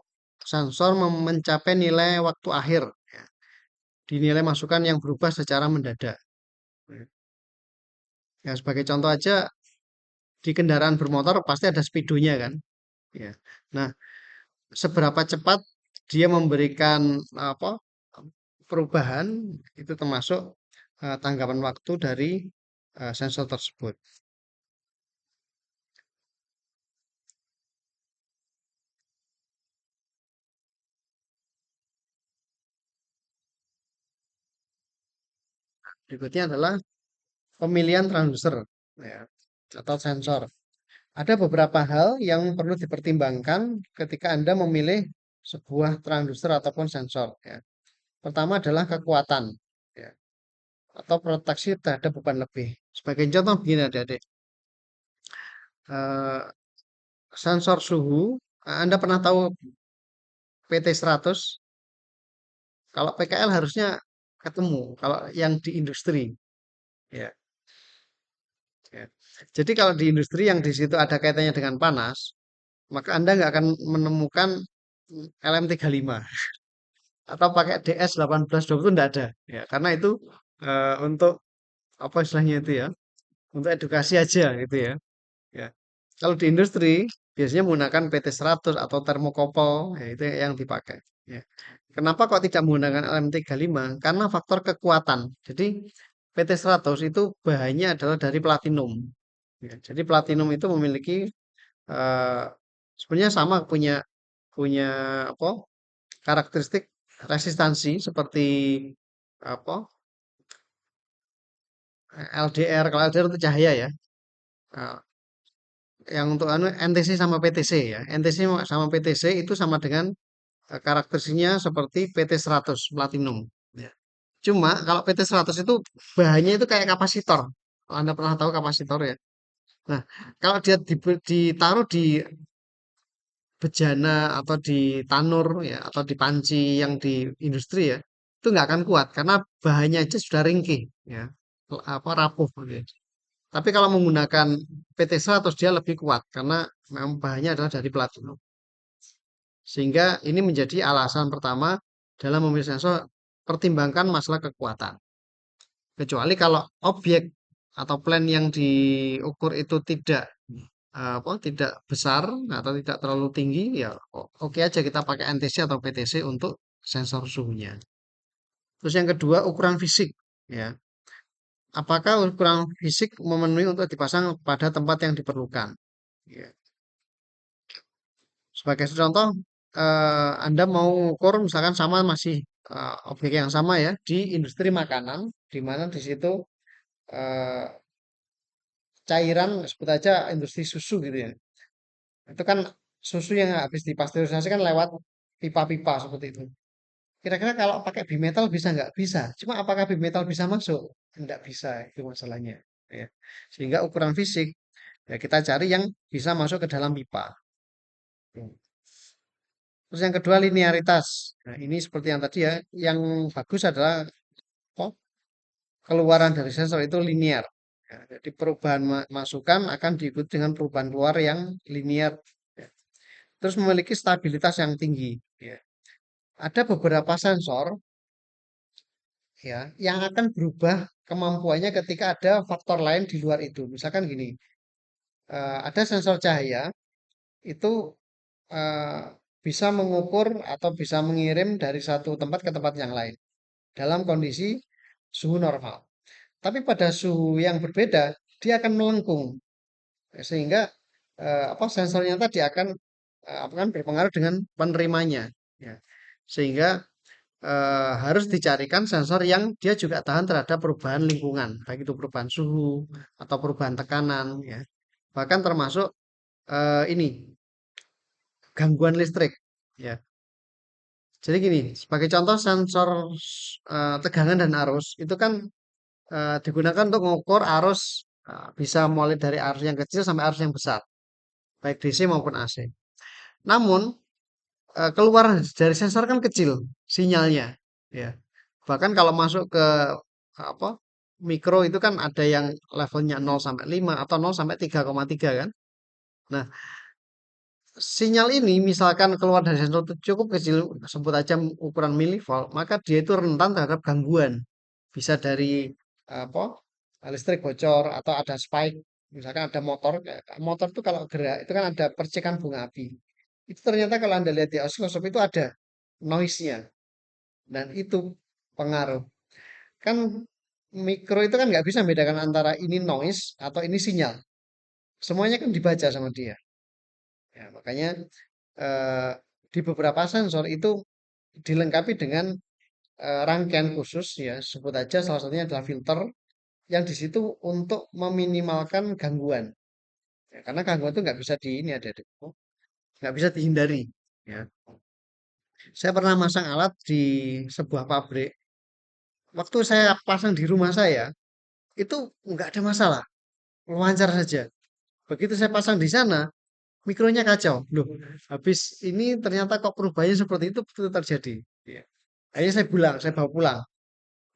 sensor mencapai nilai waktu akhir. Ya. Dinilai masukan yang berubah secara mendadak. Ya, sebagai contoh aja di kendaraan bermotor pasti ada speedonya kan. Ya. Nah, seberapa cepat dia memberikan apa perubahan itu termasuk tanggapan waktu dari sensor tersebut. Berikutnya adalah pemilihan transducer ya, atau sensor. Ada beberapa hal yang perlu dipertimbangkan ketika Anda memilih sebuah transducer ataupun sensor. Ya. Pertama adalah kekuatan ya, atau proteksi terhadap beban lebih. Sebagai contoh begini adik-adik, eh, sensor suhu, Anda pernah tahu PT 100? Kalau PKL harusnya ketemu, kalau yang di industri. Ya, ya. Jadi kalau di industri yang di situ ada kaitannya dengan panas, maka Anda nggak akan menemukan LM35 atau pakai DS 1820 itu enggak ada ya karena itu untuk apa istilahnya itu ya untuk edukasi aja gitu ya ya kalau di industri biasanya menggunakan PT 100 atau termokopel ya itu yang dipakai Ya. Kenapa kok tidak menggunakan LM35? Karena faktor kekuatan. Jadi PT100 itu bahannya adalah dari platinum. Ya, jadi platinum itu memiliki eh, sebenarnya sama punya punya apa karakteristik resistansi seperti apa LDR. Kalau LDR untuk cahaya ya. Eh, yang untuk anu NTC sama PTC ya. NTC sama PTC itu sama dengan karakteristiknya seperti PT100 platinum. Ya. Cuma kalau PT100 itu bahannya itu kayak kapasitor. Kalau Anda pernah tahu kapasitor ya. Nah, kalau dia ditaruh di bejana atau di tanur ya atau di panci yang di industri ya, itu nggak akan kuat karena bahannya aja sudah ringkih ya, apa rapuh gitu ya. Tapi kalau menggunakan PT100 dia lebih kuat karena memang bahannya adalah dari platinum. Sehingga ini menjadi alasan pertama dalam memilih sensor pertimbangkan masalah kekuatan. Kecuali kalau objek atau plan yang diukur itu tidak apa tidak besar atau tidak terlalu tinggi ya oke aja kita pakai NTC atau PTC untuk sensor suhunya. Terus yang kedua ukuran fisik ya. Apakah ukuran fisik memenuhi untuk dipasang pada tempat yang diperlukan? Ya. Sebagai contoh Anda mau ukur misalkan sama masih objek yang sama ya di industri makanan di mana di situ eh, cairan sebut aja industri susu gitu ya. Itu kan susu yang habis dipasteurisasi kan lewat pipa-pipa seperti itu. Kira-kira kalau pakai bimetal bisa nggak? Bisa. Cuma apakah bimetal bisa masuk? Nggak bisa, itu masalahnya. Ya. Sehingga ukuran fisik, ya kita cari yang bisa masuk ke dalam pipa. Terus yang kedua linearitas. Nah, ini seperti yang tadi ya, yang bagus adalah apa, keluaran dari sensor itu linear. Ya, jadi perubahan masukan akan diikuti dengan perubahan keluar yang linear. Ya. Terus memiliki stabilitas yang tinggi. Ya. Ada beberapa sensor ya yang akan berubah kemampuannya ketika ada faktor lain di luar itu. Misalkan gini, ada sensor cahaya itu eh, bisa mengukur atau bisa mengirim dari satu tempat ke tempat yang lain dalam kondisi suhu normal. Tapi pada suhu yang berbeda, dia akan melengkung sehingga apa sensornya tadi akan berpengaruh dengan penerimanya. Ya. Sehingga harus dicarikan sensor yang dia juga tahan terhadap perubahan lingkungan, baik itu perubahan suhu atau perubahan tekanan, ya. Bahkan termasuk ini gangguan listrik, ya. Jadi gini, sebagai contoh sensor tegangan dan arus itu kan digunakan untuk mengukur arus bisa mulai dari arus yang kecil sampai arus yang besar, baik DC maupun AC. Namun keluar dari sensor kan kecil sinyalnya, ya. Bahkan kalau masuk ke apa mikro itu kan ada yang levelnya 0 sampai 5 atau 0 sampai 3,3 kan. Nah, sinyal ini misalkan keluar dari sensor itu cukup kecil, sebut aja ukuran milivolt, maka dia itu rentan terhadap gangguan. Bisa dari apa listrik bocor atau ada spike, misalkan ada motor, motor itu kalau gerak itu kan ada percikan bunga api. Itu ternyata kalau Anda lihat di oscilloscope itu ada noise-nya dan itu pengaruh. Kan mikro itu kan nggak bisa membedakan antara ini noise atau ini sinyal. Semuanya kan dibaca sama dia. Ya, makanya eh, di beberapa sensor itu dilengkapi dengan rangkaian khusus ya. Sebut aja salah satunya adalah filter yang di situ untuk meminimalkan gangguan. Ya, karena gangguan itu nggak bisa di ini ada nggak bisa dihindari. Ya. Saya pernah masang alat di sebuah pabrik. Waktu saya pasang di rumah saya itu nggak ada masalah, lancar saja. Begitu saya pasang di sana, mikronya kacau. Loh, habis ini ternyata kok perubahannya seperti itu betul terjadi. Ya. Akhirnya saya pulang, saya bawa pulang.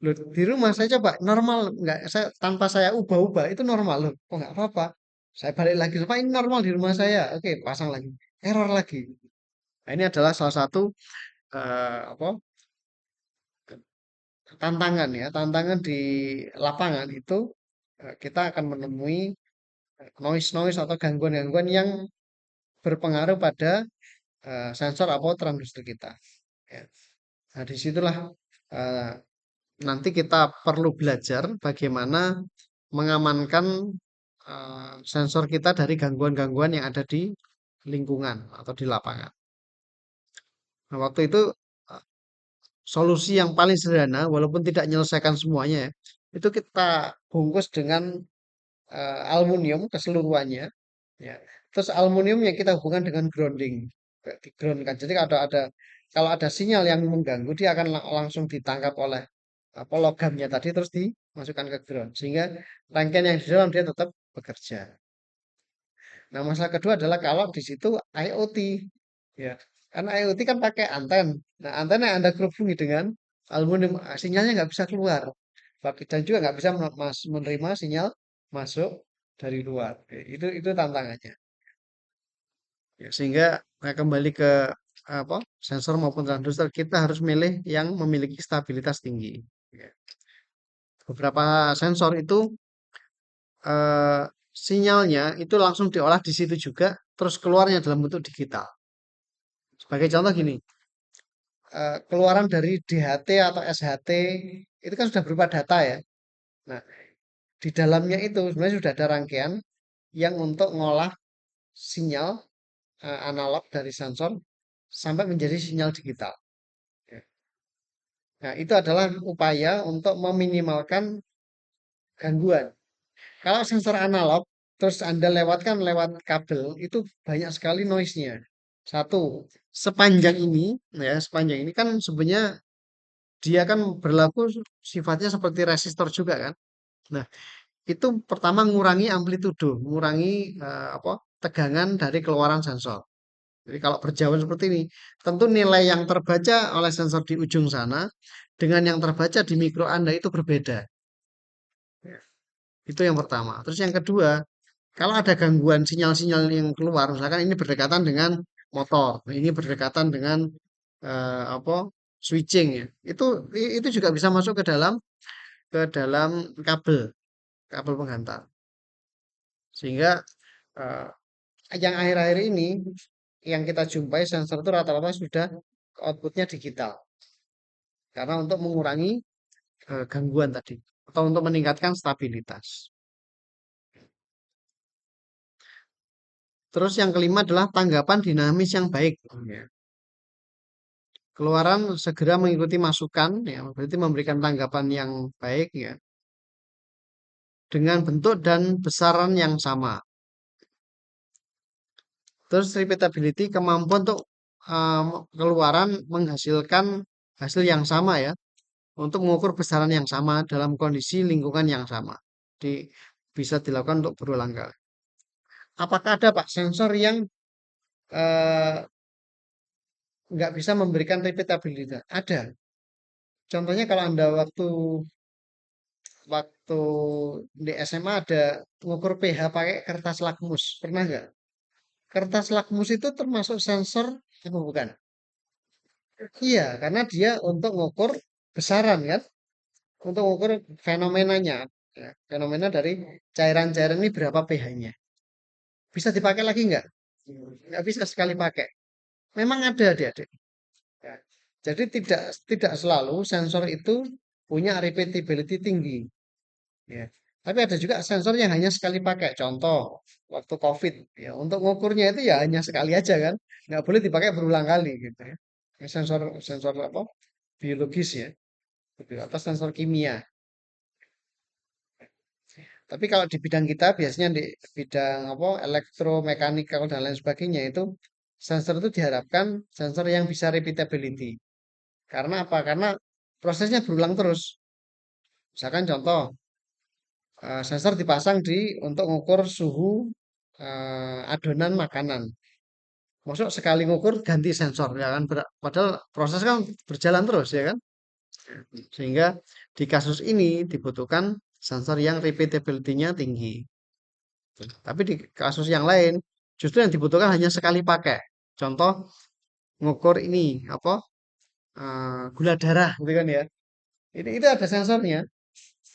Loh, di rumah saya coba normal, nggak saya tanpa saya ubah-ubah itu normal loh. Oh nggak apa-apa. Saya balik lagi, supaya ini normal di rumah saya. Oke, pasang lagi. Error lagi. Nah, ini adalah salah satu apa tantangan ya, tantangan di lapangan itu kita akan menemui noise-noise atau gangguan-gangguan yang berpengaruh pada sensor atau transducer kita. Ya. Nah, disitulah eh, nanti kita perlu belajar bagaimana mengamankan sensor kita dari gangguan-gangguan yang ada di lingkungan atau di lapangan. Nah, waktu itu eh, solusi yang paling sederhana, walaupun tidak menyelesaikan semuanya, ya, itu kita bungkus dengan aluminium keseluruhannya, ya. Terus aluminium yang kita hubungkan dengan grounding, di ground kan. Jadi kalau ada sinyal yang mengganggu, dia akan langsung ditangkap oleh apa logamnya tadi terus dimasukkan ke ground sehingga rangkaian yang di dalam dia tetap bekerja. Nah, masalah kedua adalah kalau di situ IoT, ya, karena IoT kan pakai anten. Nah, anten yang Anda hubungi dengan aluminium, sinyalnya nggak bisa keluar. Dan juga nggak bisa menerima sinyal masuk dari luar. Oke, itu tantangannya. Ya, sehingga kembali ke apa sensor maupun transducer kita harus milih yang memiliki stabilitas tinggi. Ya. Beberapa sensor itu eh, sinyalnya itu langsung diolah di situ juga, terus keluarnya dalam bentuk digital. Sebagai contoh gini, keluaran dari DHT atau SHT itu kan sudah berupa data ya. Nah, di dalamnya itu sebenarnya sudah ada rangkaian yang untuk ngolah sinyal analog dari sensor sampai menjadi sinyal digital. Ya. Nah, itu adalah upaya untuk meminimalkan gangguan. Kalau sensor analog, terus Anda lewatkan lewat kabel, itu banyak sekali noise-nya. Satu, sepanjang ini kan sebenarnya dia kan berlaku sifatnya seperti resistor juga kan. Nah, itu pertama mengurangi amplitudo, mengurangi apa tegangan dari keluaran sensor. Jadi kalau berjauhan seperti ini, tentu nilai yang terbaca oleh sensor di ujung sana dengan yang terbaca di mikro Anda itu berbeda. Ya, itu yang pertama. Terus yang kedua, kalau ada gangguan sinyal-sinyal yang keluar, misalkan ini berdekatan dengan motor, ini berdekatan dengan apa switching ya, itu juga bisa masuk ke dalam kabel kabel penghantar. Sehingga eh, yang akhir-akhir ini yang kita jumpai sensor itu rata-rata sudah outputnya digital, karena untuk mengurangi gangguan tadi atau untuk meningkatkan stabilitas. Terus yang kelima adalah tanggapan dinamis yang baik. Ya. Keluaran segera mengikuti masukan, ya, berarti memberikan tanggapan yang baik, ya, dengan bentuk dan besaran yang sama. Terus repeatability, kemampuan untuk keluaran menghasilkan hasil yang sama ya, untuk mengukur besaran yang sama dalam kondisi lingkungan yang sama. Jadi bisa dilakukan untuk berulang kali. Apakah ada Pak sensor yang eh, nggak bisa memberikan repeatability? Ada. Contohnya kalau Anda waktu di SMA ada ngukur pH pakai kertas lakmus. Pernah nggak? Kertas lakmus itu termasuk sensor apa bukan? Iya, karena dia untuk ngukur besaran kan, untuk ngukur fenomenanya, ya, fenomena dari cairan-cairan ini berapa pH-nya. Bisa dipakai lagi nggak? Nggak bisa sekali pakai. Memang ada adik-adik. Ya. Jadi tidak tidak selalu sensor itu punya repeatability tinggi. Ya. Tapi ada juga sensor yang hanya sekali pakai. Contoh, waktu COVID, ya, untuk ngukurnya itu ya hanya sekali aja kan, nggak boleh dipakai berulang kali gitu ya. Sensor sensor apa? Biologis ya, gitu, atau sensor kimia. Tapi kalau di bidang kita biasanya di bidang apa elektromekanikal dan lain sebagainya itu sensor itu diharapkan sensor yang bisa repeatability. Karena apa? Karena prosesnya berulang terus. Misalkan contoh, sensor dipasang untuk mengukur suhu adonan makanan. Masuk sekali ngukur ganti sensor ya kan. Padahal proses kan berjalan terus ya kan. Sehingga di kasus ini dibutuhkan sensor yang repeatability-nya tinggi. Tapi di kasus yang lain justru yang dibutuhkan hanya sekali pakai. Contoh ngukur ini apa gula darah gitu kan ya. Itu ada sensornya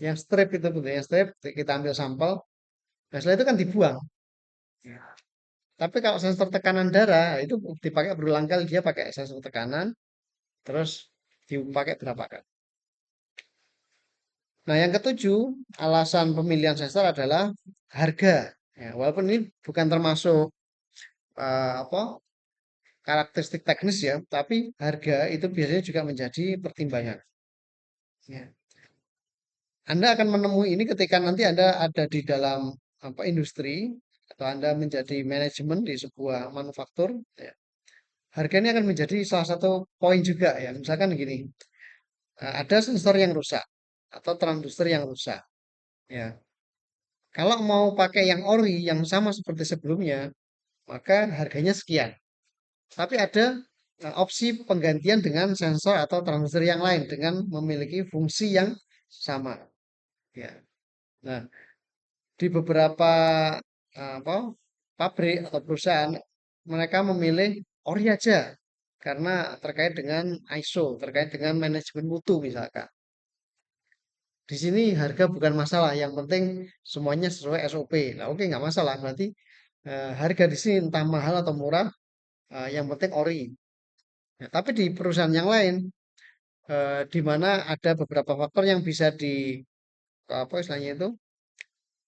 yang strip itu betul yang strip kita ambil sampel. Nah, setelah itu kan dibuang. Tapi kalau sensor tekanan darah itu dipakai berulang kali dia pakai sensor tekanan. Terus dipakai berapa kan? Nah, yang ketujuh, alasan pemilihan sensor adalah harga. Ya, walaupun ini bukan termasuk apa karakteristik teknis ya, tapi harga itu biasanya juga menjadi pertimbangan. Ya. Anda akan menemui ini ketika nanti Anda ada di dalam apa industri atau Anda menjadi manajemen di sebuah manufaktur, ya. Harga ini akan menjadi salah satu poin juga ya. Misalkan gini, ada sensor yang rusak atau transducer yang rusak. Ya, kalau mau pakai yang ori yang sama seperti sebelumnya, maka harganya sekian. Tapi ada opsi penggantian dengan sensor atau transducer yang lain dengan memiliki fungsi yang sama. Ya. Nah, di beberapa apa pabrik atau perusahaan mereka memilih ori aja karena terkait dengan ISO, terkait dengan manajemen mutu misalkan. Di sini harga bukan masalah, yang penting semuanya sesuai SOP. Nah, oke nggak masalah, berarti harga di sini entah mahal atau murah, yang penting ori. Nah, tapi di perusahaan yang lain, di mana ada beberapa faktor yang bisa di apa istilahnya itu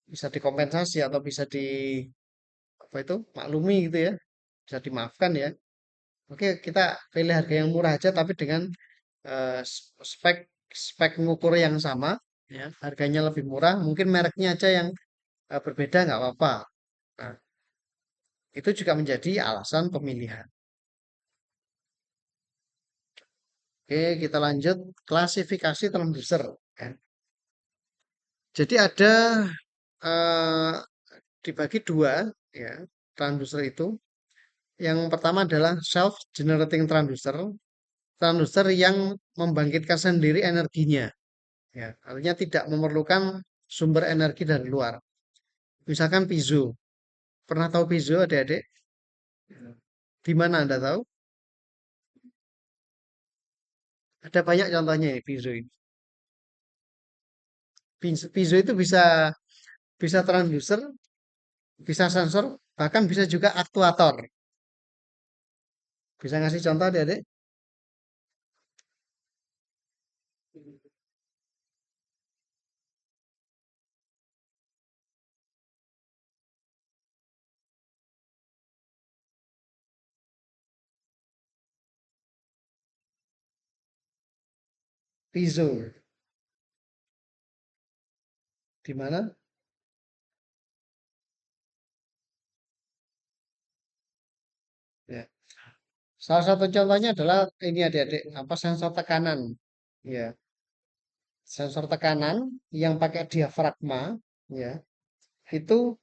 bisa dikompensasi atau bisa di apa itu maklumi gitu ya, bisa dimaafkan ya. Oke, kita pilih harga yang murah aja, tapi dengan spek spek ngukur yang sama, ya, harganya lebih murah, mungkin mereknya aja yang berbeda nggak apa-apa. Nah, itu juga menjadi alasan pemilihan. Oke, kita lanjut klasifikasi transducer. Ya. Jadi ada eh, dibagi dua, ya, transducer itu. Yang pertama adalah self-generating transducer, transducer yang membangkitkan sendiri energinya. Ya, artinya tidak memerlukan sumber energi dari luar. Misalkan piezo. Pernah tahu piezo, adik-adik? Di mana Anda tahu? Ada banyak contohnya ya piezo ini. Piezo itu bisa bisa transducer, bisa sensor, bahkan bisa juga aktuator. Bisa ngasih contoh adik-adik? Piezo. Di mana? Ya. Salah satu contohnya adalah ini adik-adik, apa sensor tekanan. Ya, sensor tekanan yang pakai diafragma, ya, itu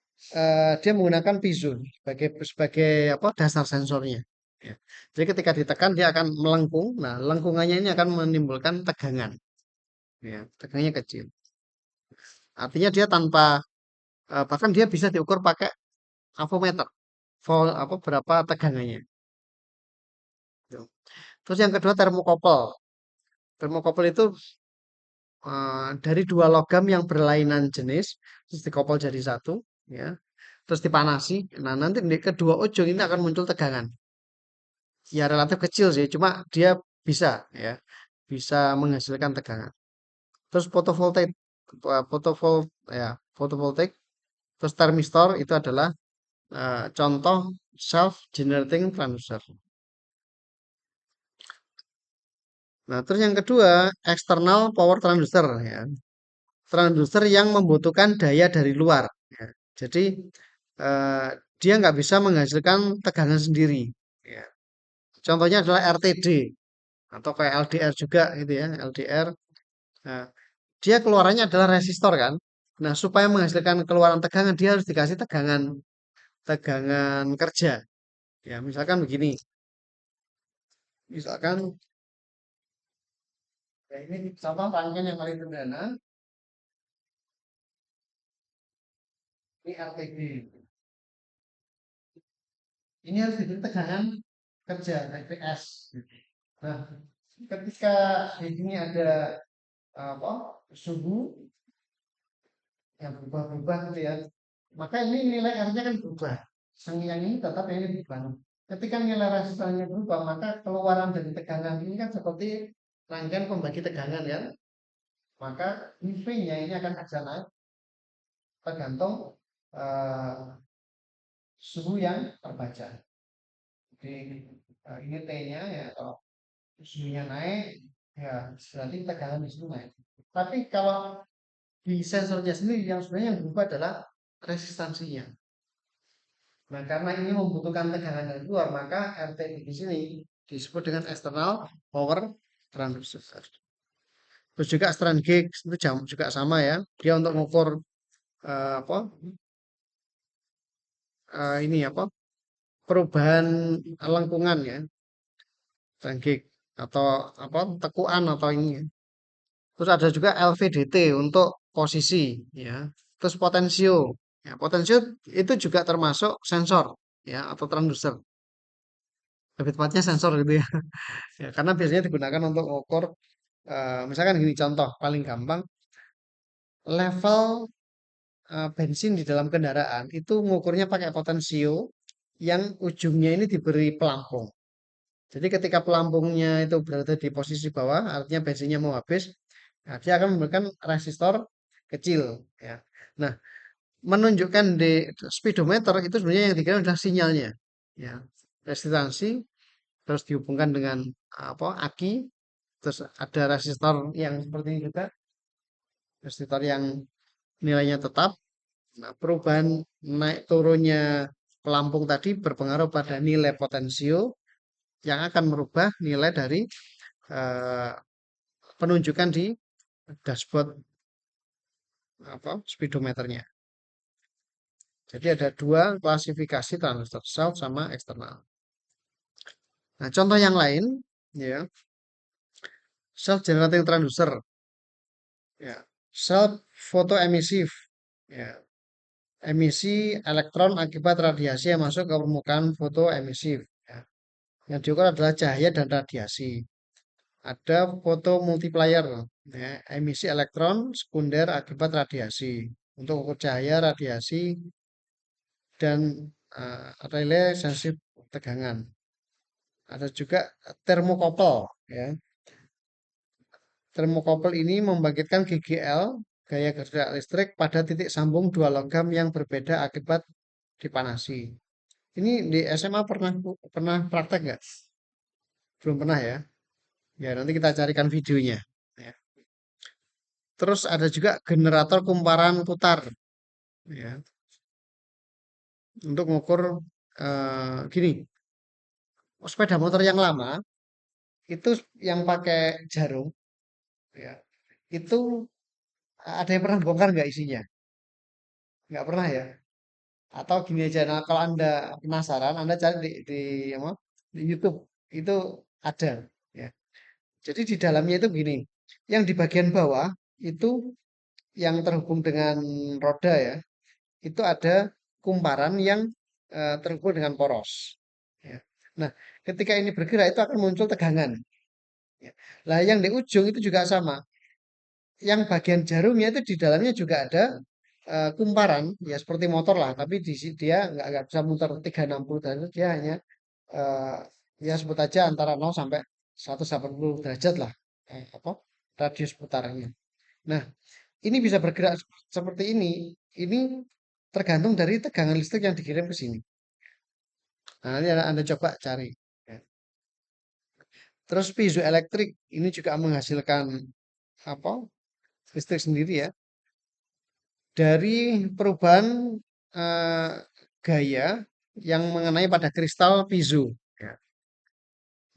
dia menggunakan piezo sebagai sebagai apa dasar sensornya. Ya. Jadi ketika ditekan dia akan melengkung. Nah, lengkungannya ini akan menimbulkan tegangan. Ya, tegangannya kecil. Artinya dia tanpa bahkan dia bisa diukur pakai avometer. Apa berapa tegangannya. Gitu. Terus yang kedua termokopel. Termokopel itu dari dua logam yang berlainan jenis terus dikopel jadi satu, ya. Terus dipanasi. Nah, nanti di kedua ujung ini akan muncul tegangan. Ya relatif kecil sih, cuma dia bisa ya, bisa menghasilkan tegangan. Terus fotovoltaik, fotovol ya, fotovoltaik, terus termistor itu adalah contoh self generating transducer. Nah, terus yang kedua, external power transducer ya. Transducer yang membutuhkan daya dari luar. Ya. Jadi eh, dia nggak bisa menghasilkan tegangan sendiri. Ya. Contohnya adalah RTD atau kayak LDR juga gitu ya, LDR. Nah, dia keluarannya adalah resistor kan. Nah, supaya menghasilkan keluaran tegangan dia harus dikasih tegangan tegangan kerja. Ya, misalkan begini. Misalkan ya ini contoh rangkaian yang paling sederhana, ini LTD. Ini harus diberi tegangan kerja TPS. Nah, ketika di sini ada apa suhu yang berubah-ubah gitu ya, maka ini nilai R-nya kan berubah. Yang ini tetap ini berubah. Ketika nilai resistannya berubah, maka keluaran dari tegangan ini kan seperti rangkaian pembagi tegangan ya. Maka IV-nya ini akan ada naik tergantung eh, suhu yang terbaca. Jadi ini T-nya ya, kalau suhunya naik, ya berarti tegangan di situ naik. Tapi kalau di sensornya sendiri yang sebenarnya yang berubah adalah resistansinya. Nah, karena ini membutuhkan tegangan dari luar, maka RT di sini disebut dengan external power transducer. Terus juga strand gauge itu juga sama ya. Dia untuk mengukur apa? Ini apa? Perubahan lengkungan ya, strand gauge atau apa? Tekuan atau ini ya. Terus ada juga LVDT untuk posisi ya. Terus potensio. Ya, potensio itu juga termasuk sensor ya atau transducer. Lebih tepatnya sensor gitu ya. Ya, karena biasanya digunakan untuk mengukur misalkan gini contoh paling gampang level bensin di dalam kendaraan itu mengukurnya pakai potensio yang ujungnya ini diberi pelampung. Jadi ketika pelampungnya itu berada di posisi bawah, artinya bensinnya mau habis, nah, dia akan memberikan resistor kecil. Ya. Nah, menunjukkan di speedometer itu sebenarnya yang dikira adalah sinyalnya. Ya. Resistansi terus dihubungkan dengan apa aki, terus ada resistor yang seperti ini juga, resistor yang nilainya tetap. Nah, perubahan naik turunnya pelampung tadi berpengaruh pada nilai potensio yang akan merubah nilai dari eh, penunjukan di dashboard apa speedometernya. Jadi ada dua klasifikasi transistor self sama eksternal. Nah, contoh yang lain ya, self generating transducer ya, self photoemisif ya, emisi elektron akibat radiasi yang masuk ke permukaan fotoemisif ya. Yang diukur adalah cahaya dan radiasi. Ada foto multiplier, ya, emisi elektron sekunder akibat radiasi. Untuk ukur cahaya, radiasi, dan relay sensif tegangan. Ada juga termokopel, ya. Termokopel ini membangkitkan GGL, gaya gerak listrik, pada titik sambung dua logam yang berbeda akibat dipanasi. Ini di SMA pernah pernah praktek nggak? Belum pernah ya? Ya nanti kita carikan videonya. Ya. Terus ada juga generator kumparan putar, ya, untuk mengukur gini, sepeda motor yang lama itu yang pakai jarum, ya, itu ada yang pernah bongkar nggak isinya? Nggak pernah ya? Atau gini aja, nah kalau Anda penasaran, Anda cari di, apa, di YouTube itu ada, ya. Jadi di dalamnya itu gini, yang di bagian bawah itu yang terhubung dengan roda ya, itu ada kumparan yang terhubung dengan poros. Ya. Nah, ketika ini bergerak itu akan muncul tegangan. Ya. Lah yang di ujung itu juga sama. Yang bagian jarumnya itu di dalamnya juga ada kumparan, ya seperti motor lah, tapi dia nggak bisa muter 360 derajat, dia hanya eh, ya sebut aja antara 0 sampai 180 derajat lah, apa radius putarannya. Nah, ini bisa bergerak seperti ini. Ini tergantung dari tegangan listrik yang dikirim ke sini. Nah, nanti Anda coba cari. Ya. Terus piezoelektrik ini juga menghasilkan apa? Listrik sendiri ya. Dari perubahan eh, gaya yang mengenai pada kristal piezo. Ya.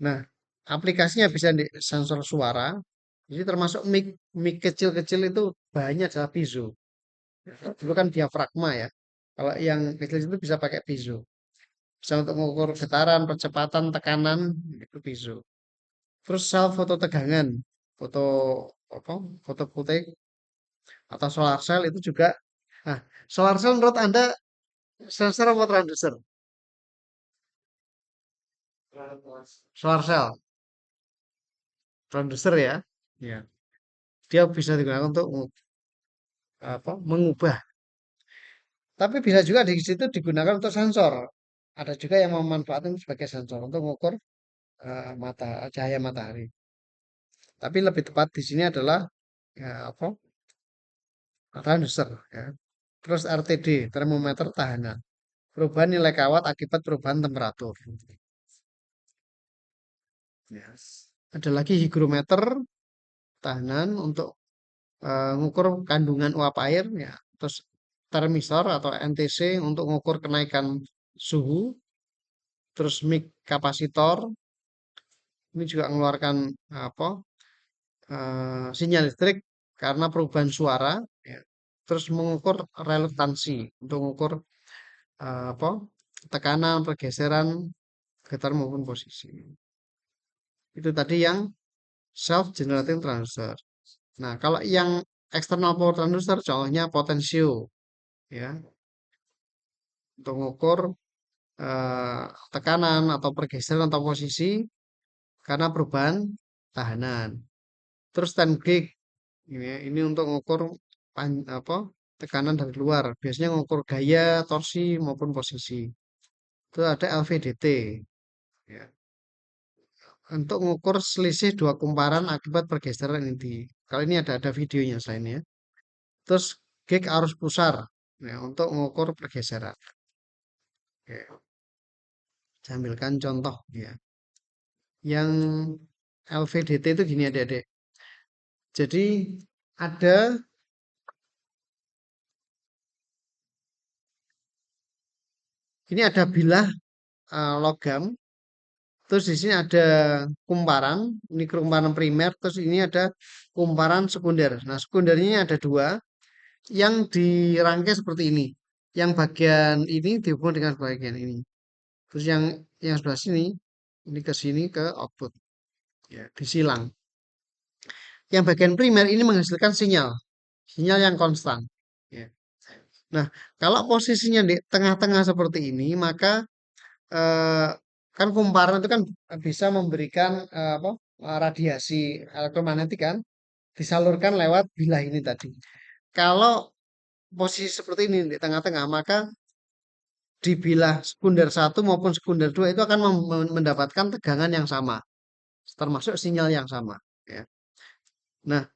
Nah, aplikasinya bisa di sensor suara. Jadi termasuk mic mic kecil-kecil itu bahannya adalah piezo. Dulu kan diafragma ya. Kalau yang kecil itu bisa pakai piezo. Bisa untuk mengukur getaran, percepatan, tekanan, itu piezo. Terus sel foto tegangan, foto apa? Foto voltaik atau solar cell itu juga. Nah, solar cell menurut Anda sensor apa transducer? Solar cell, transducer ya. Ya. Dia bisa digunakan untuk apa? Mengubah. Tapi bisa juga di situ digunakan untuk sensor. ada juga yang memanfaatkan sebagai sensor untuk mengukur cahaya matahari. Tapi lebih tepat di sini adalah apa? Transducer ya. Terus RTD, termometer tahanan. Perubahan nilai kawat akibat perubahan temperatur. Ya. Ada lagi hygrometer tahanan untuk mengukur kandungan uap air ya. Terus termistor atau NTC untuk mengukur kenaikan suhu. Terus mic kapasitor ini juga mengeluarkan apa? Sinyal listrik karena perubahan suara ya. Terus mengukur reluktansi untuk mengukur apa? Tekanan, pergeseran, getar maupun posisi. Itu tadi yang self generating transducer. Nah, kalau yang external power transducer contohnya potensio ya, untuk mengukur eh, tekanan atau pergeseran atau posisi karena perubahan tahanan. Terus 10 gig ini untuk mengukur apa tekanan dari luar. Biasanya mengukur gaya, torsi maupun posisi. Itu ada LVDT ya. Untuk mengukur selisih dua kumparan akibat pergeseran inti. Kalau ini ada videonya selain ya. Terus gig arus pusar ya, untuk mengukur pergeseran. Oke, saya ambilkan contoh ya. Yang LVDT itu gini adik-adik. Jadi ada ini ada bilah logam, terus di sini ada kumparan, ini kumparan primer, terus ini ada kumparan sekunder. Nah, sekundernya ada dua, yang dirangkai seperti ini. Yang bagian ini dihubungkan dengan bagian ini. Terus yang sebelah sini, ini ke sini ke output, ya, disilang. Yang bagian primer ini menghasilkan sinyal, sinyal yang konstan. Ya. Nah, kalau posisinya di tengah-tengah seperti ini, maka eh, kan kumparan itu kan bisa memberikan apa, radiasi elektromagnetik kan, disalurkan lewat bilah ini tadi. Kalau posisi seperti ini di tengah-tengah, maka di bilah sekunder satu maupun sekunder dua itu akan mendapatkan tegangan yang sama, termasuk sinyal yang sama. Ya. Nah,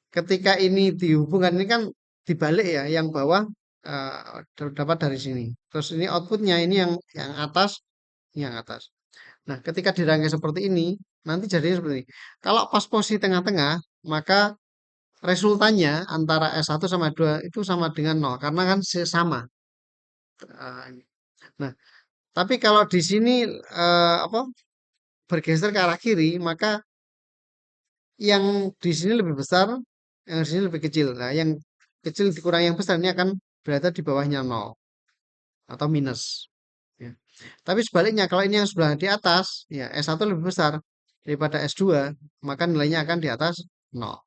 ketika ini dihubungkan ini kan dibalik ya, yang bawah dapat dari sini. Terus ini outputnya ini yang atas, ini yang atas. Nah, ketika dirangkai seperti ini, nanti jadinya seperti ini. Kalau pas posisi tengah-tengah, maka resultannya antara S1 sama 2 itu sama dengan nol karena kan sama. Nah, tapi kalau di sini apa bergeser ke arah kiri, maka yang di sini lebih besar, yang di sini lebih kecil. Nah, yang kecil dikurang yang besar ini akan berada di bawahnya nol atau minus. Ya. Tapi sebaliknya, kalau ini yang sebelah di atas, ya S1 lebih besar daripada S2, maka nilainya akan di atas nol.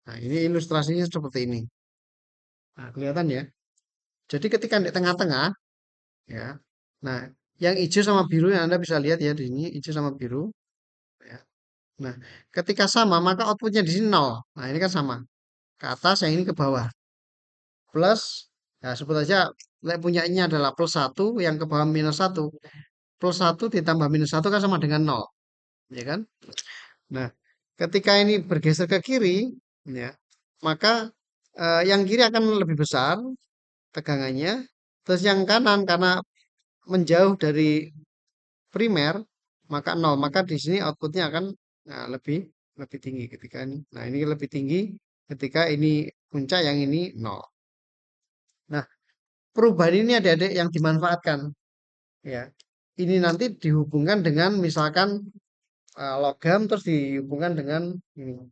Nah, ini ilustrasinya seperti ini. Nah, kelihatan ya. Jadi ketika di tengah-tengah, ya. Nah, yang hijau sama biru yang Anda bisa lihat ya di sini hijau sama biru, ya. Nah, ketika sama, maka outputnya di sini nol. Nah, ini kan sama. Ke atas, yang ini ke bawah. Plus, ya sebut aja, punyanya adalah plus satu, yang ke bawah minus satu. Plus satu ditambah minus satu kan sama dengan nol. Ya kan? Nah, ketika ini bergeser ke kiri, ya, maka yang kiri akan lebih besar tegangannya. Terus yang kanan karena menjauh dari primer, maka nol. Maka di sini outputnya akan lebih lebih tinggi ketika ini. Nah, ini lebih tinggi ketika ini puncak, yang ini nol. Nah, perubahan ini adik-adik yang dimanfaatkan. Ya, ini nanti dihubungkan dengan misalkan logam terus dihubungkan dengan ini.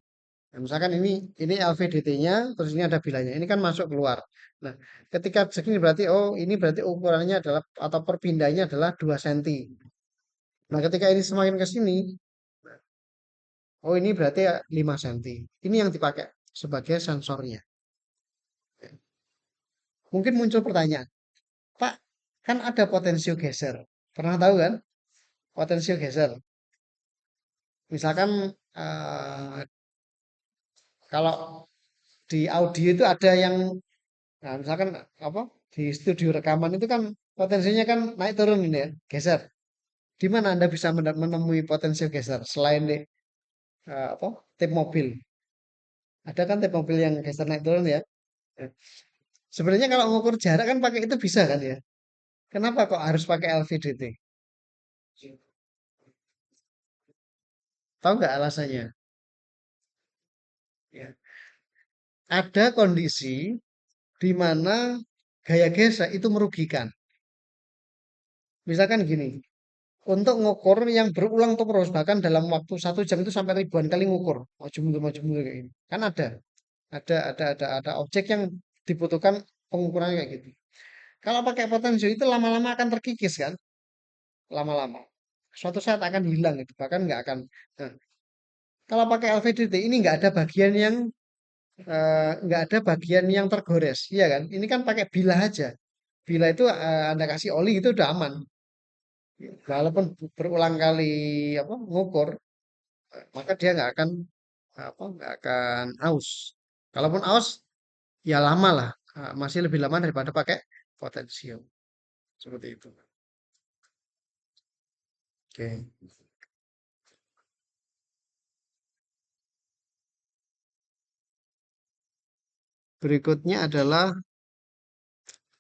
Nah, misalkan ini LVDT-nya, terus ini ada bilanya. Ini kan masuk keluar. Nah, ketika segini berarti oh ini berarti ukurannya adalah atau perpindahannya adalah 2 cm. Nah, ketika ini semakin ke sini, oh ini berarti 5 cm. Ini yang dipakai sebagai sensornya. Mungkin muncul pertanyaan, Pak, kan ada potensio geser. Pernah tahu kan potensio geser? Misalkan kalau di audio itu ada yang, nah misalkan apa di studio rekaman itu kan Potensinya kan naik turun ini ya, geser. Di mana Anda bisa menemui potensial geser selain di apa? Tip mobil. Ada kan tip mobil yang geser naik turun ya. Ya. Sebenarnya kalau mengukur jarak kan pakai itu bisa kan ya. Kenapa kok harus pakai LVDT? Tahu nggak alasannya? Ya. Ada kondisi di mana gaya gesek itu merugikan. Misalkan gini, untuk ngukur yang berulang terus, bahkan dalam waktu 1 jam itu sampai ribuan kali ngukur, maju mundur kayak gini. Kan ada objek yang dibutuhkan pengukurannya kayak gitu. Kalau pakai potensio itu lama-lama akan terkikis kan, lama-lama. Suatu saat akan hilang itu, bahkan nggak akan. Nah, kalau pakai LVDT ini nggak ada bagian yang tergores, iya kan? Ini kan pakai bilah aja. Bilah itu Anda kasih oli itu udah aman. Walaupun berulang kali apa ngukur, maka dia nggak akan aus. Kalaupun aus, ya lama lah, masih lebih lama daripada pakai potensio. Seperti itu. Oke. Berikutnya adalah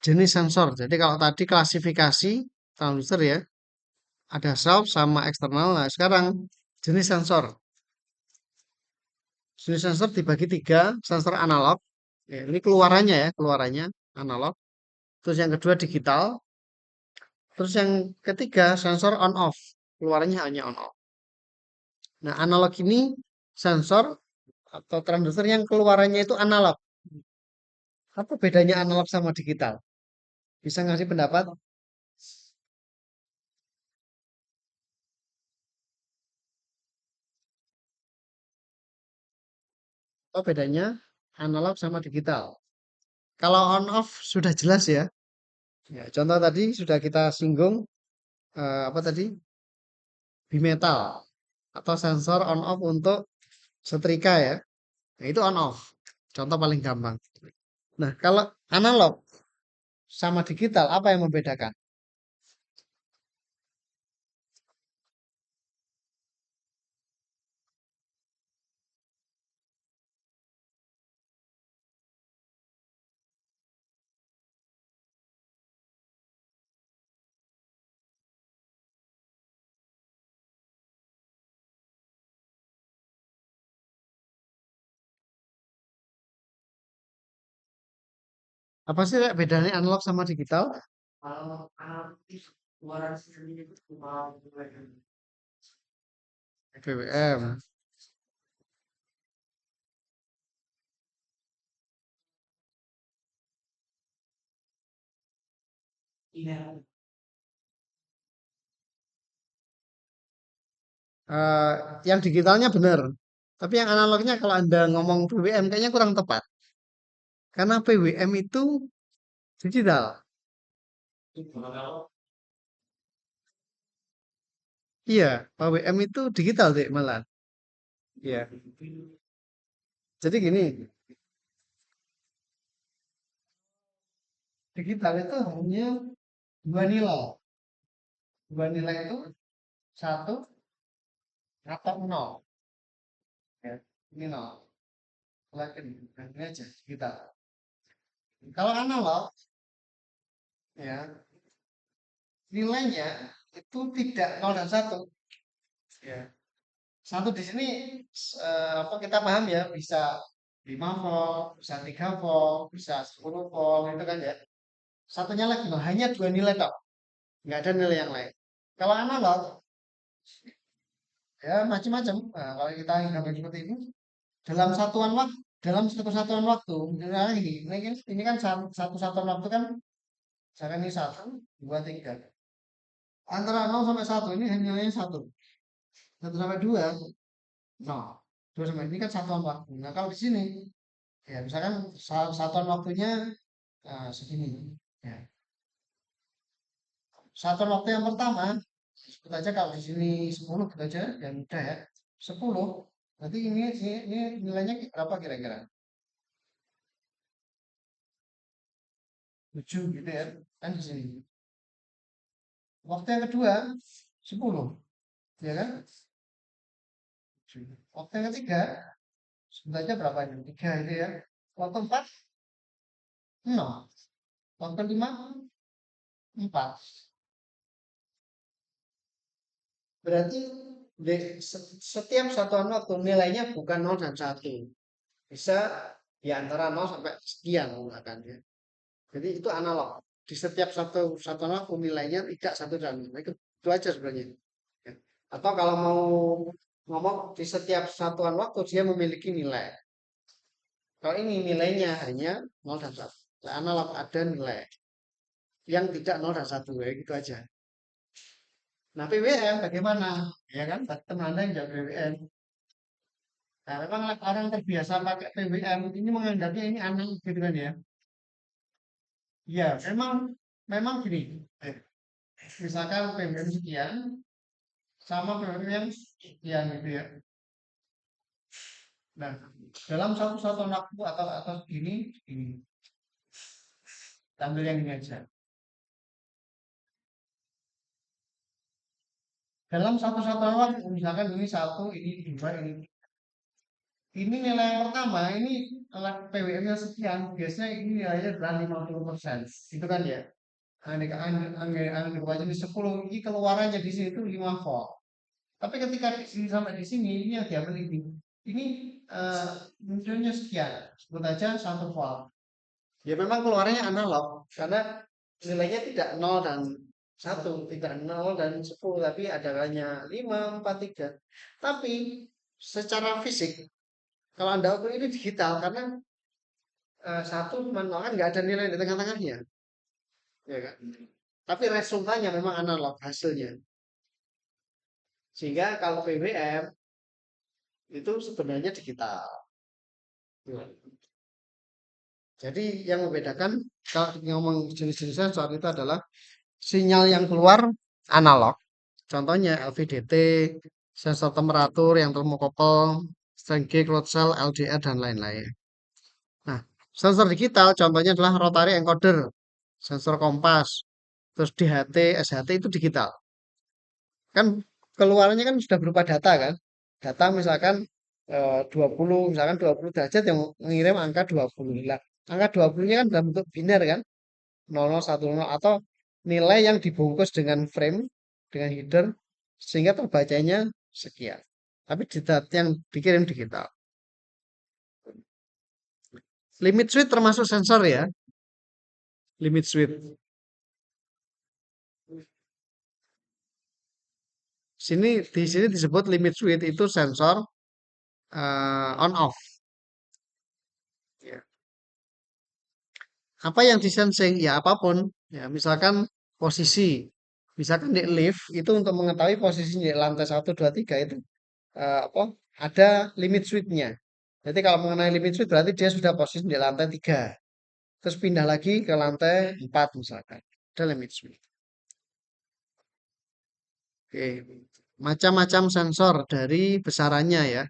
jenis sensor. Jadi kalau tadi klasifikasi transducer ya, ada self sama eksternal. Nah, sekarang jenis sensor. Jenis sensor dibagi tiga, sensor analog. Ya, ini keluarannya ya, keluarannya analog. Terus yang kedua digital. Terus yang ketiga sensor on off. Keluarannya hanya on off. Nah, analog ini sensor atau transducer yang keluarannya itu analog. Apa bedanya analog sama digital? Bisa ngasih pendapat? Apa bedanya analog sama digital? Kalau on off sudah jelas ya. Ya, contoh tadi sudah kita singgung apa tadi? Bimetal atau sensor on off untuk setrika ya. Nah, itu on off. Contoh paling gampang. Nah, kalau analog sama digital apa yang membedakan? Apa sih Rek, bedanya analog sama digital? BBM. Eh, yang digitalnya benar. Tapi yang analognya kalau Anda ngomong BBM kayaknya kurang tepat. Karena PWM itu digital. Iya, PWM itu digital deh malah. Iya. Jadi gini, digital itu hanya dua nilai. Dua nilai itu satu atau nol. Ya, ini nol. Lagi ini aja digital. Kalau analog, ya nilainya itu tidak nol dan satu. Ya. Satu di sini apa kita paham ya bisa 5 volt, bisa 3 volt, bisa 10 volt itu kan ya. Satunya lagi loh, hanya dua nilai tok, nggak ada nilai yang lain. Kalau analog ya macam-macam. Nah, kalau kita gambar seperti ini dalam satu satuan waktu, misalnya ini kan satu satuan waktu kan misalkan ini satu, dua, tiga. Antara nol sampai satu ini hanya nilainya satu. Satu sampai dua, nol. Dua sampai ini kan satuan waktu. Nah kalau di sini ya misalkan satuan waktunya segini. Ya. Satuan waktu yang pertama, sebut aja kalau di sini 10 gitu aja, yang mudah ya. 10, nanti ini nilainya berapa kira-kira? 7 gitu ya. Kan di sini. Waktu yang kedua 10, ya kan? Waktu yang ketiga sebenarnya berapa ini? 3 itu ya. Waktu 4 nol. Waktu 5 4. Berarti setiap satuan waktu nilainya bukan nol dan satu. Bisa di antara nol sampai sekian menggunakan ya. Jadi itu analog. Di setiap satuan waktu nilainya tidak satu dan nol. Itu aja sebenarnya. Ya. Atau kalau mau ngomong di setiap satuan waktu dia memiliki nilai. Kalau ini nilainya hanya nol dan satu. Analog ada nilai yang tidak nol dan satu ya gitu aja. Nah, PWM bagaimana? Ya kan, teman Anda yang jawab PWM. Nah, memang orang terbiasa pakai PWM ini menganggapnya ini aneh gitu kan ya. Ya, memang memang gini. Eh, Misalkan PWM sekian sama PWM yang sekian gitu ya. Nah, dalam satu satuan waktu atau ini ambil yang ini aja. Dalam satu satuan waktu, misalkan ini satu, ini dua, ini nilai yang pertama, ini alat PWM-nya sekian, biasanya ini nilainya adalah 50%. Itu kan ya. Anggap aja di 10, ini keluarannya di sini itu 5 volt. Tapi ketika di sini sampai di sini, ini yang diambil ini. Ini eh, munculnya sekian, sebut aja 1 volt. Ya memang keluarannya analog, karena nilainya tidak 0 dan 1, tidak 0 dan 10, tapi ada hanya 5, 4, 3. Tapi secara fisik, kalau Anda ukur ini digital, karena satu cuma 0 kan nggak ada nilai di tengah-tengahnya. Ya kan? Tapi resultanya memang analog hasilnya. Sehingga kalau PWM itu sebenarnya digital. Ya. Jadi yang membedakan kalau ngomong jenis-jenis sensor itu adalah sinyal yang keluar analog. Contohnya LVDT, sensor temperatur yang termokopel, strain gauge, load cell, LDR, dan lain-lain. Nah, sensor digital contohnya adalah rotary encoder, sensor kompas, terus DHT, SHT itu digital. Kan keluarannya kan sudah berupa data kan. Data misalkan 20, misalkan 20 derajat yang mengirim angka 20. Lah, angka 20-nya kan dalam bentuk biner kan. 00, 10 atau nilai yang dibungkus dengan frame, dengan header sehingga terbacanya sekian. Tapi data yang dikirim digital. Limit switch termasuk sensor ya. Limit switch. Di sini disebut limit switch itu sensor on off. Ya. Apa yang disensing? Ya apapun. Ya, misalkan posisi. Misalkan di lift itu untuk mengetahui posisi di lantai 1, 2, 3 itu apa? Ada limit switch-nya. Jadi kalau mengenai limit switch berarti dia sudah posisi di lantai 3. Terus pindah lagi ke lantai 4 misalkan. Ada limit switch. Oke. Macam-macam sensor dari besarannya ya.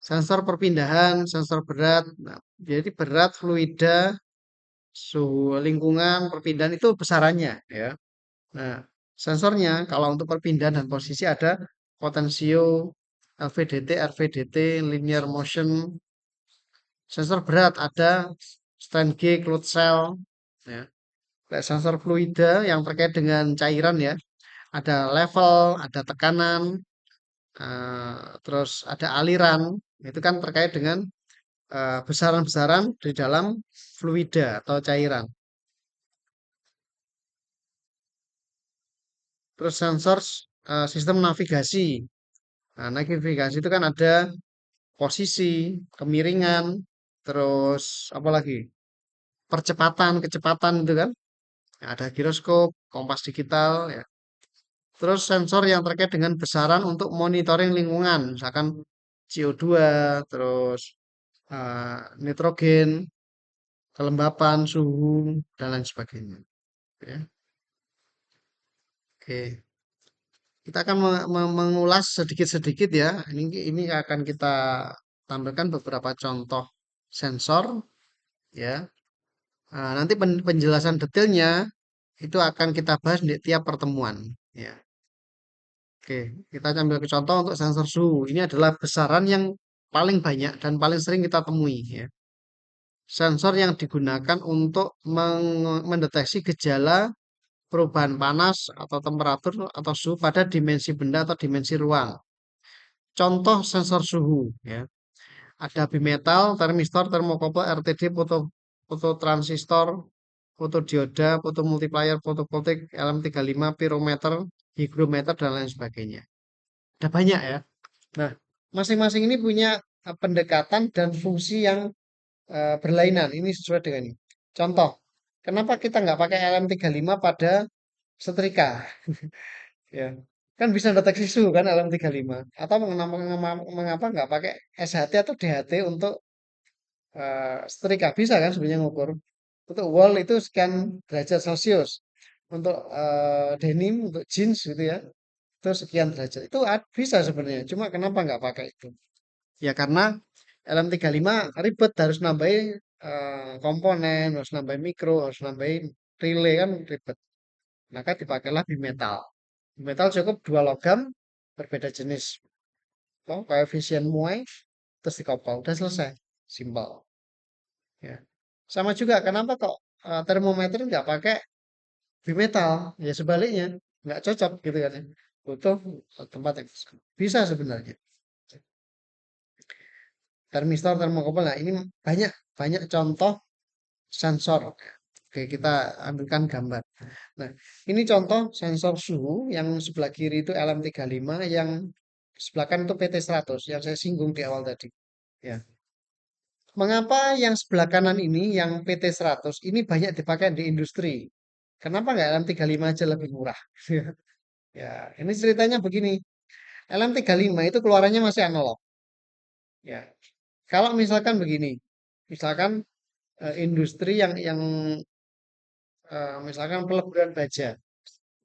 Sensor perpindahan, sensor berat. Nah, jadi berat, fluida, suhu lingkungan, perpindahan itu besarannya ya. Nah, sensornya kalau untuk perpindahan dan posisi ada potensio, LVDT, RVDT, linear motion. Sensor berat ada strain gauge, load cell. Ya. Sensor fluida yang terkait dengan cairan ya. Ada level, ada tekanan, terus ada aliran. Itu kan terkait dengan besaran-besaran di dalam fluida atau cairan. Terus sensor sistem navigasi. Nah, navigasi itu kan ada posisi, kemiringan, terus apa lagi? Percepatan, kecepatan itu kan. Ada giroskop, kompas digital, ya. Terus sensor yang terkait dengan besaran untuk monitoring lingkungan, misalkan CO2, terus nitrogen, kelembapan, suhu, dan lain sebagainya. Ya. Oke. Kita akan mengulas sedikit-sedikit ya. Ini akan kita tampilkan beberapa contoh sensor ya. Nanti penjelasan detailnya itu akan kita bahas di tiap pertemuan. Ya, oke. Kita ambil ke contoh untuk sensor suhu. Ini adalah besaran yang paling banyak dan paling sering kita temui. Ya. Sensor yang digunakan untuk mendeteksi gejala perubahan panas atau temperatur atau suhu pada dimensi benda atau dimensi ruang. Contoh sensor suhu. Ya. Ada bimetal, termistor, termokouple, RTD, fototransistor, fotodioda, fotomultiplier, fotovoltaik, LM35, pirometer, hygrometer, dan lain sebagainya. Ada banyak ya. Nah, masing-masing ini punya pendekatan dan fungsi yang berlainan. Ini sesuai dengan ini. Contoh, kenapa kita nggak pakai LM35 pada setrika? Ya, kan bisa deteksi suhu kan LM35. Atau mengapa nggak pakai SHT atau DHT untuk setrika bisa kan sebenarnya ngukur. Untuk wall itu sekian derajat Celcius. Untuk denim, untuk jeans gitu ya, itu sekian derajat. Itu bisa sebenarnya. Cuma kenapa nggak pakai itu? Ya karena LM35 ribet harus nambahin komponen, harus nambahin mikro, harus nambahin relay kan ribet. Maka dipakailah bimetal. Bimetal cukup dua logam berbeda jenis. Oh, koefisien muai terus dikopol. Udah selesai. Simpel. Ya. Sama juga, kenapa kok termometer nggak pakai bimetal? Ya sebaliknya, nggak cocok gitu kan ya. Butuh tempat yang bisa sebenarnya. Termistor, termokouple. Nah, ini banyak banyak contoh sensor. Oke, kita ambilkan gambar. Nah, ini contoh sensor suhu yang sebelah kiri itu LM35, yang sebelah kanan itu PT100 yang saya singgung di awal tadi. Ya. Mengapa yang sebelah kanan ini, yang PT100 ini banyak dipakai di industri? Kenapa nggak LM35 aja lebih murah? Ya, ini ceritanya begini. LM35 itu keluarannya masih analog. Ya, kalau misalkan begini, misalkan industri yang misalkan peleburan baja,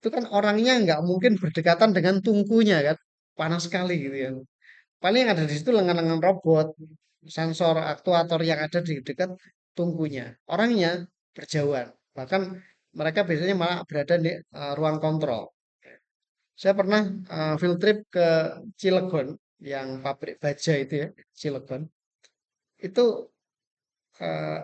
itu kan orangnya nggak mungkin berdekatan dengan tungkunya kan, panas sekali gitu ya. Paling yang ada di situ lengan-lengan robot, sensor aktuator yang ada di dekat tungkunya. Orangnya berjauhan. Bahkan mereka biasanya malah berada di ruang kontrol. Saya pernah field trip ke Cilegon, yang pabrik baja itu ya, Cilegon. Itu eh,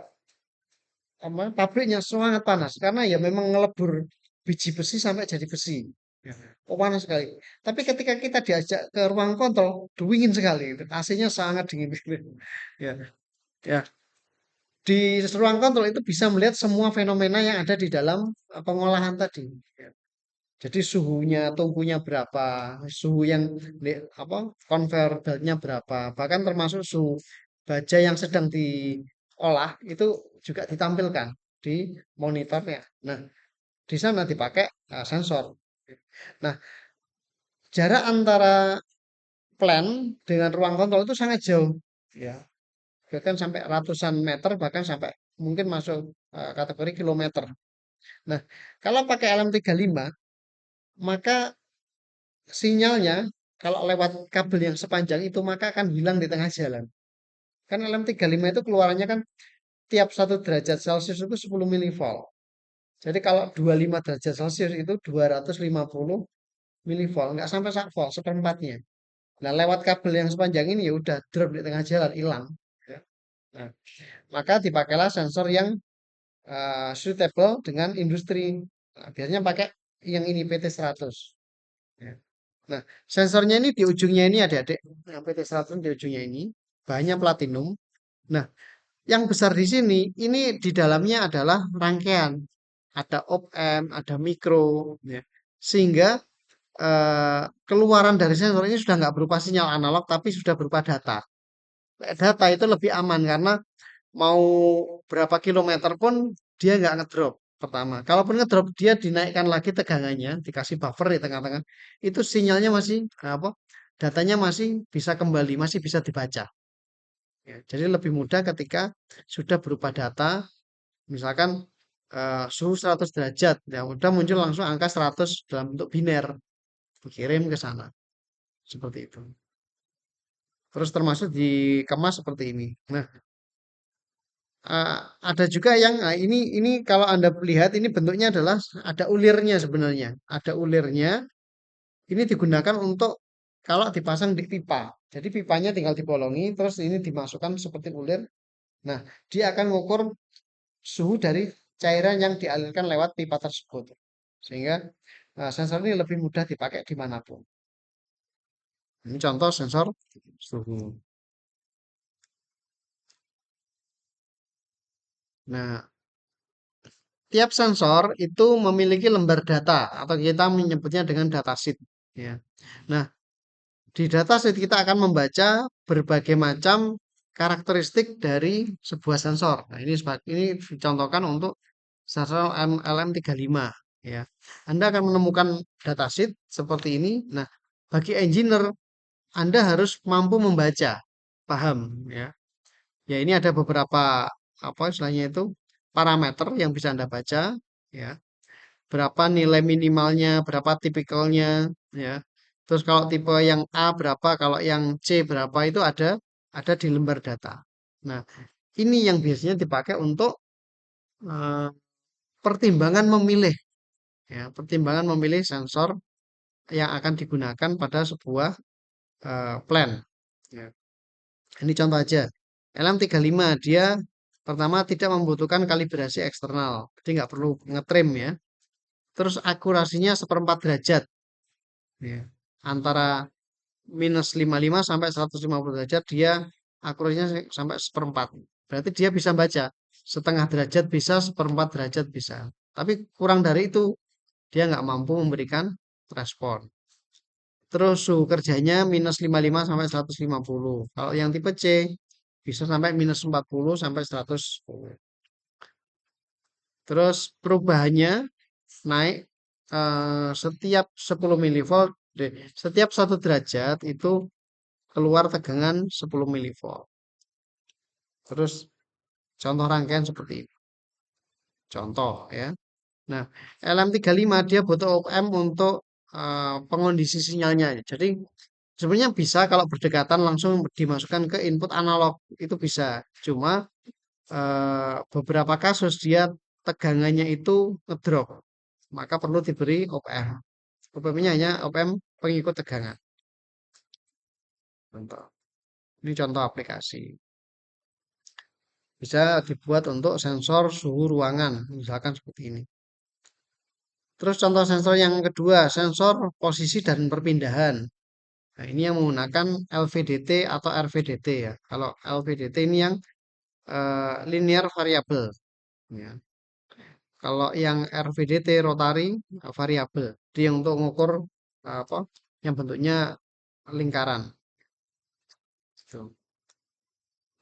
pabriknya sangat panas karena ya memang ngelebur biji besi sampai jadi besi. Ya. Oh, panas sekali. Tapi ketika kita diajak ke ruang kontrol, dingin sekali. AC-nya sangat dingin. Ya, ya. Di ruang kontrol itu bisa melihat semua fenomena yang ada di dalam pengolahan tadi. Ya. Jadi suhunya, tungkunya berapa, suhu yang apa conveyor beltnya berapa, bahkan termasuk suhu baja yang sedang diolah itu juga ditampilkan di monitornya. Nah, di sana dipakai sensor. Nah, jarak antara plant dengan ruang kontrol itu sangat jauh, ya, bahkan sampai ratusan meter, bahkan sampai mungkin masuk kategori kilometer. Nah, kalau pakai LM35, maka sinyalnya kalau lewat kabel yang sepanjang itu maka akan hilang di tengah jalan. Kan LM35 itu keluarannya kan tiap 1 derajat Celcius itu 10 milivolt. Jadi kalau 25 derajat Celcius itu 250 milivolt, nggak sampai 1 volt, seperempatnya. Nah, lewat kabel yang sepanjang ini ya udah drop di tengah jalan, hilang. Ya. Nah, maka dipakailah sensor yang suitable dengan industri. Nah, biasanya pakai yang ini PT100. Ya. Nah, sensornya ini di ujungnya ini adik-adik, yang PT100 di ujungnya ini bahannya platinum. Nah, yang besar di sini, ini di dalamnya adalah rangkaian. Ada op-amp, ada mikro, ya. Sehingga keluaran dari sensor ini sudah nggak berupa sinyal analog, tapi sudah berupa data. Data itu lebih aman karena mau berapa kilometer pun dia nggak ngedrop pertama. Kalaupun ngedrop, dia dinaikkan lagi tegangannya, dikasih buffer di tengah-tengah. Itu sinyalnya masih apa? Datanya masih bisa kembali, masih bisa dibaca. Ya, jadi lebih mudah ketika sudah berupa data, misalkan suhu 100 derajat, ya udah muncul langsung angka 100 dalam bentuk biner, dikirim ke sana, seperti itu. Terus termasuk dikemas seperti ini. Nah, ada juga yang ini kalau Anda lihat ini bentuknya adalah ada ulirnya sebenarnya. Ada ulirnya. Ini digunakan untuk kalau dipasang di pipa. Jadi pipanya tinggal dibolongi, terus ini dimasukkan seperti bulir. Nah, dia akan mengukur suhu dari cairan yang dialirkan lewat pipa tersebut. Sehingga sensor ini lebih mudah dipakai dimanapun. Ini contoh sensor suhu. Nah, tiap sensor itu memiliki lembar data atau kita menyebutnya dengan datasheet. Ya. Nah, di datasheet kita akan membaca berbagai macam karakteristik dari sebuah sensor. Nah, ini dicontohkan untuk sensor LM35 ya. Anda akan menemukan datasheet seperti ini. Nah, bagi engineer Anda harus mampu membaca, paham ya. Ya, ini ada beberapa apa istilahnya itu parameter yang bisa Anda baca ya. Berapa nilai minimalnya, berapa tipikalnya ya. Terus kalau tipe yang A berapa, kalau yang C berapa itu ada di lembar data. Nah, ini yang biasanya dipakai untuk eh, pertimbangan memilih ya, pertimbangan memilih sensor yang akan digunakan pada sebuah plan. Ya. Ini contoh aja. LM35 dia pertama tidak membutuhkan kalibrasi eksternal, jadi nggak perlu ngetrim ya. Terus akurasinya seperempat derajat ya. Antara -55 sampai 150 derajat dia akurasinya sampai seperempat. Berarti dia bisa baca setengah derajat bisa, seperempat derajat bisa. Tapi kurang dari itu dia nggak mampu memberikan respon. Terus suhu kerjanya -55 sampai 150. Kalau yang tipe C bisa sampai -40 sampai 110. Terus perubahannya naik setiap 10 milivolt, setiap 1 derajat itu keluar tegangan 10 milivolt. Terus contoh rangkaian seperti ini. Contoh ya. Nah, LM35 dia butuh OPM untuk pengondisi sinyalnya. Jadi sebenarnya bisa kalau berdekatan langsung dimasukkan ke input analog itu bisa. Cuma beberapa kasus dia tegangannya itu ngedrop. Maka perlu diberi OPM. OPM-nya hanya OPM pengikut tegangan. Contoh. Ini contoh aplikasi. Bisa dibuat untuk sensor suhu ruangan, misalkan seperti ini. Terus contoh sensor yang kedua, sensor posisi dan perpindahan. Nah, ini yang menggunakan LVDT atau RVDT ya. Kalau LVDT ini yang linear variable. Ya. Kalau yang RVDT rotary variable, dia untuk mengukur apa? Yang bentuknya lingkaran. Gitu.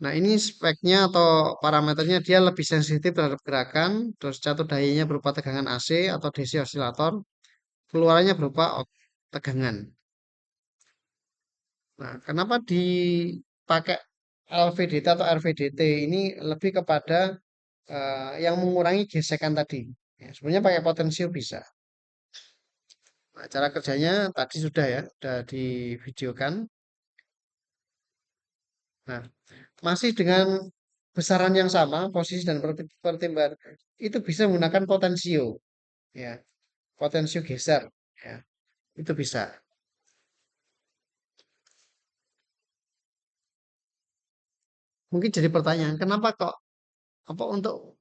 Nah, ini speknya atau parameternya dia lebih sensitif terhadap gerakan, terus catur dayanya berupa tegangan AC atau DC osilator, keluarannya berupa tegangan. Nah, kenapa dipakai LVDT atau RVDT ini lebih kepada yang mengurangi gesekan tadi. Ya, sebenarnya pakai potensio bisa. Nah, cara kerjanya tadi sudah ya, sudah divideokan. Nah, masih dengan besaran yang sama, posisi dan pertimbangan itu bisa menggunakan potensio, ya, potensio geser, ya, itu bisa. Mungkin jadi pertanyaan, kenapa kok apa untuk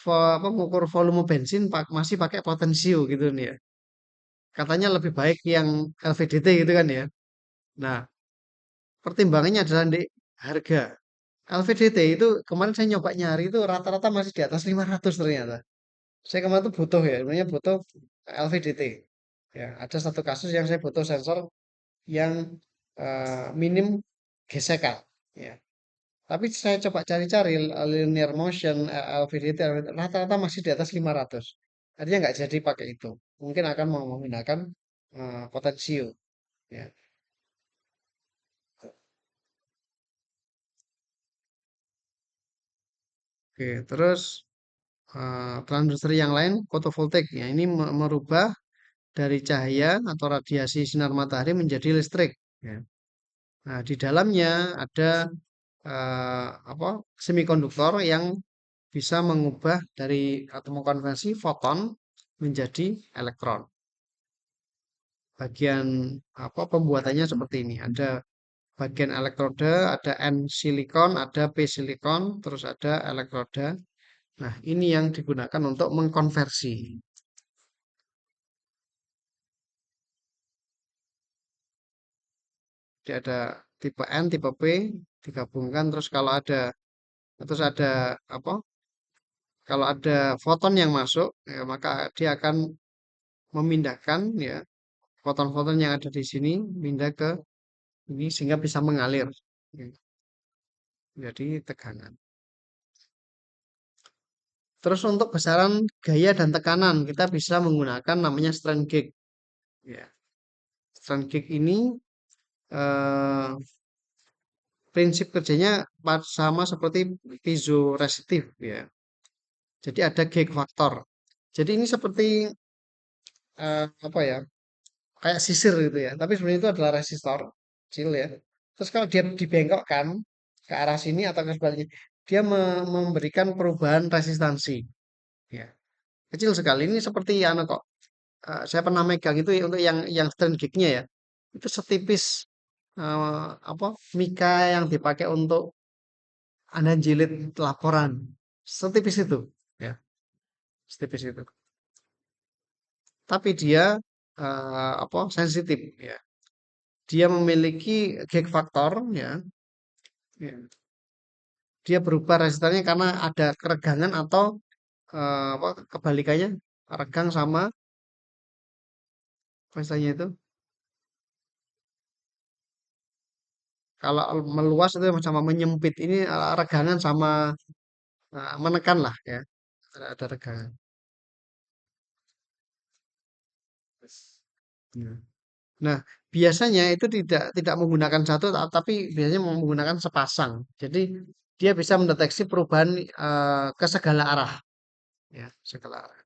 apa mengukur volume bensin masih pakai potensio gitu nih ya? Katanya lebih baik yang LVDT gitu kan ya? Nah, pertimbangannya adalah di harga. LVDT itu kemarin saya nyoba nyari itu rata-rata masih di atas 500 ternyata. Saya kemarin tuh butuh ya, sebenarnya butuh LVDT. Ya, ada satu kasus yang saya butuh sensor yang minim gesekan. Ya. Tapi saya coba cari-cari linear motion, LVDT, rata-rata masih di atas 500. Artinya nggak jadi pakai itu. Mungkin akan mau menggunakan potensio. Ya. Oke, terus transducer yang lain fotovoltaik. Ya, ini merubah dari cahaya atau radiasi sinar matahari menjadi listrik. Ya. Nah, di dalamnya ada apa semikonduktor yang bisa mengubah dari atau mengkonversi foton menjadi elektron. bagian apa pembuatannya seperti ini. Ada bagian elektroda, ada N silikon, ada P silikon, terus ada elektroda. Nah, ini yang digunakan untuk mengkonversi. Jadi ada tipe N, tipe P digabungkan terus ada apa? Kalau ada foton yang masuk, ya, maka dia akan memindahkan ya foton-foton yang ada di sini pindah ke ini sehingga bisa mengalir. Ya, jadi tegangan. Terus untuk besaran gaya dan tekanan kita bisa menggunakan namanya strain gauge. Ya, strain gauge ini eh, prinsip kerjanya sama seperti piezoresistif ya. Jadi ada gauge faktor. Jadi ini seperti apa ya? Kayak sisir gitu ya. Tapi sebenarnya itu adalah resistor kecil ya. Terus kalau dia dibengkokkan ke arah sini atau ke sebaliknya, dia memberikan perubahan resistansi. Ya, kecil sekali. Ini seperti anu kok. Saya pernah megang itu ya, untuk yang strain gauge-nya ya. Itu setipis apa mika yang dipakai untuk Anda jilid laporan. Setipis itu, ya, setipis itu. Tapi dia apa sensitif ya. Dia memiliki gauge faktor ya. Ya. Dia berubah resistannya karena ada keregangan atau apa kebalikannya regang sama apa istilahnya itu kalau meluas itu sama menyempit ini regangan sama menekan lah ya ada regangan. Ya. Nah, biasanya itu tidak menggunakan satu tapi biasanya menggunakan sepasang. Jadi dia bisa mendeteksi perubahan ke segala arah ya, segala arah.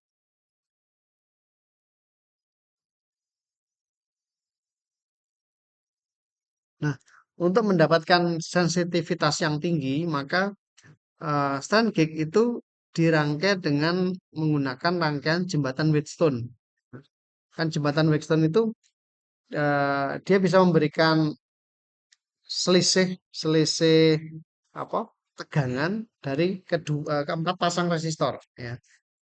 Nah, untuk mendapatkan sensitivitas yang tinggi, maka strain gauge itu dirangkai dengan menggunakan rangkaian jembatan Wheatstone. Kan jembatan Wheatstone itu dia bisa memberikan selisih selisih apa tegangan dari keempat pasang resistor ya.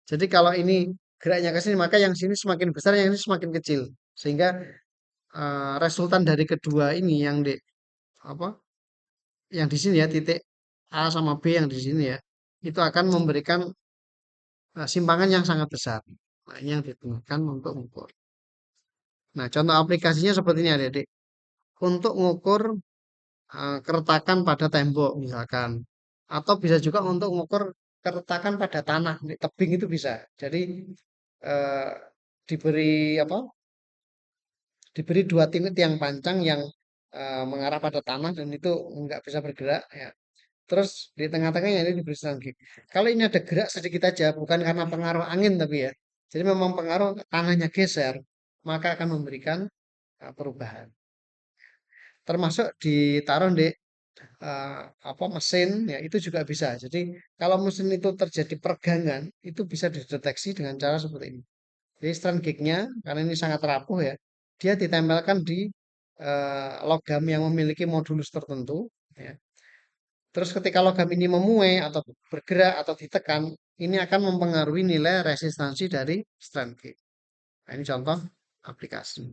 Jadi kalau ini geraknya ke sini maka yang sini semakin besar yang ini semakin kecil sehingga resultan dari kedua ini yang di apa yang di sini ya titik A sama B yang di sini ya itu akan memberikan simpangan yang sangat besar. Nah, ini yang digunakan untuk mengukur. Nah, contoh aplikasinya seperti ini adik-adik. Untuk mengukur keretakan pada tembok misalkan. Atau bisa juga untuk mengukur keretakan pada tanah, di tebing itu bisa. Jadi eh, diberi apa? Diberi dua tiang pancang yang mengarah pada tanah dan itu nggak bisa bergerak ya. Terus di tengah-tengahnya ini diberi gig. Kalau ini ada gerak sedikit aja, bukan karena pengaruh angin tapi ya. Jadi memang pengaruh tanahnya geser, maka akan memberikan perubahan. Termasuk ditaruh di apa mesin ya itu juga bisa. Jadi kalau mesin itu terjadi pergangan, itu bisa dideteksi dengan cara seperti ini. Jadi strand gauge-nya karena ini sangat rapuh ya, dia ditempelkan di logam yang memiliki modulus tertentu ya. Terus ketika logam ini memuai atau bergerak atau ditekan, ini akan mempengaruhi nilai resistansi dari strand gauge. Nah, ini contoh aplikasi.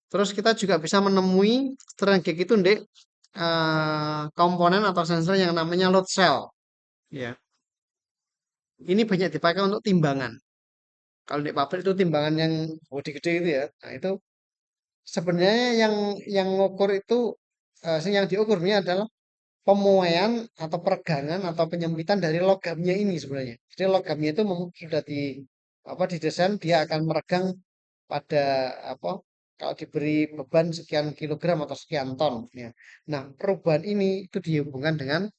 Terus kita juga bisa menemui strand gauge itu di komponen atau sensor yang namanya load cell. Ya, ini banyak dipakai untuk timbangan. Kalau di pabrik itu timbangan yang gede-gede itu ya. Nah, itu sebenarnya yang ngukur itu yang diukurnya adalah pemuaian atau peregangan atau penyempitan dari logamnya ini sebenarnya. Jadi logamnya itu sudah di apa didesain dia akan meregang pada apa kalau diberi beban sekian kilogram atau sekian ton ya. Nah, perubahan ini itu dihubungkan dengan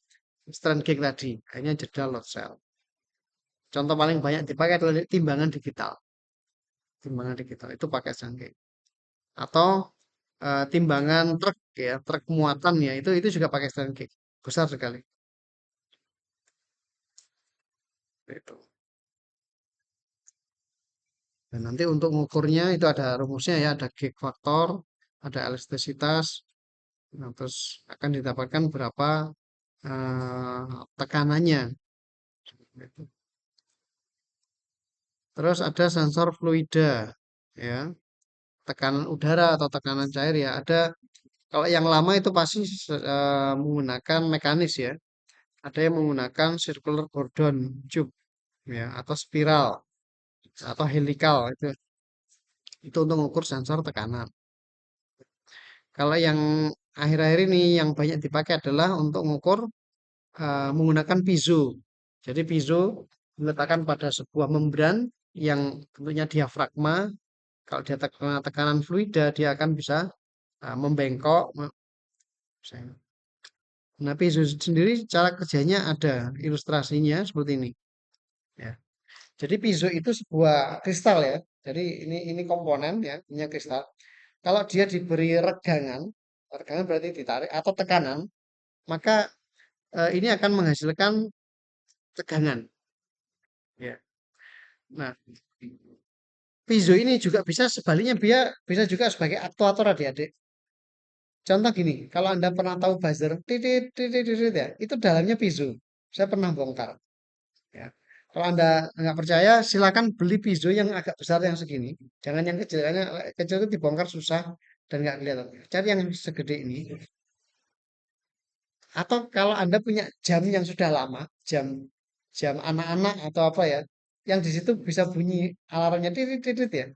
strain gauge tadi, hanya jeda load cell. Contoh paling banyak dipakai adalah timbangan digital. Timbangan digital itu pakai strain gauge. Atau timbangan truk ya, truk muatan ya, itu juga pakai strain gauge. Besar sekali. Itu. Dan nanti untuk mengukurnya itu ada rumusnya ya, ada gig faktor, ada elastisitas, nah, terus akan didapatkan berapa tekanannya. Gitu. Terus ada sensor fluida, ya, tekanan udara atau tekanan cair ya. Ada kalau yang lama itu pasti menggunakan mekanis ya. Ada yang menggunakan circular Gordon tube ya atau spiral atau helikal itu untuk mengukur sensor tekanan. Kalau yang akhir-akhir ini yang banyak dipakai adalah untuk mengukur menggunakan piezo. Jadi piezo diletakkan pada sebuah membran yang tentunya diafragma. Kalau dia terkena tekanan fluida, dia akan bisa membengkok. Nah, piezo sendiri cara kerjanya ada ilustrasinya seperti ini. Ya. Jadi piezo itu sebuah kristal ya. Jadi ini komponen ya, punya kristal. Kalau dia diberi regangan, regangan berarti ditarik atau tekanan, maka ini akan menghasilkan tegangan. Ya. Nah, piezo ini juga bisa sebaliknya dia bisa juga sebagai aktuator adik-adik. Contoh gini, kalau Anda pernah tahu buzzer, titit, titit, titit, ya, itu dalamnya piezo. Saya pernah bongkar. Ya. Kalau Anda nggak percaya, silakan beli piezo yang agak besar yang segini. Jangan yang kecil, karena kecil itu dibongkar susah dan nggak kelihatan. Cari yang segede ini. Atau kalau Anda punya jam yang sudah lama, jam jam anak-anak atau apa ya, yang di situ bisa bunyi alarmnya titit, titit ya.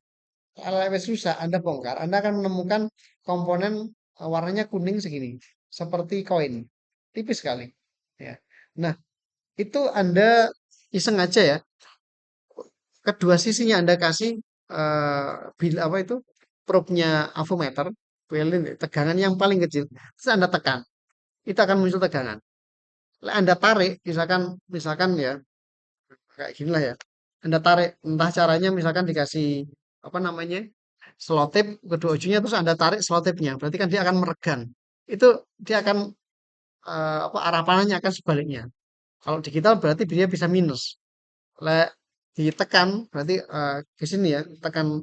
LLW susah, Anda bongkar, Anda akan menemukan komponen warnanya kuning segini, seperti koin, tipis sekali. Ya. Nah, itu Anda iseng aja ya, kedua sisinya Anda kasih bila apa itu probe-nya avometer, pelin tegangan yang paling kecil, terus Anda tekan, itu akan muncul tegangan. Anda tarik, misalkan misalkan ya kayak gini lah ya, Anda tarik, entah caranya misalkan dikasih apa namanya selotip kedua ujungnya terus Anda tarik selotipnya, berarti kan dia akan meregang. Itu dia akan apa arah panahnya akan sebaliknya. Kalau digital berarti dia bisa minus. Lek ditekan berarti ke sini ya, tekan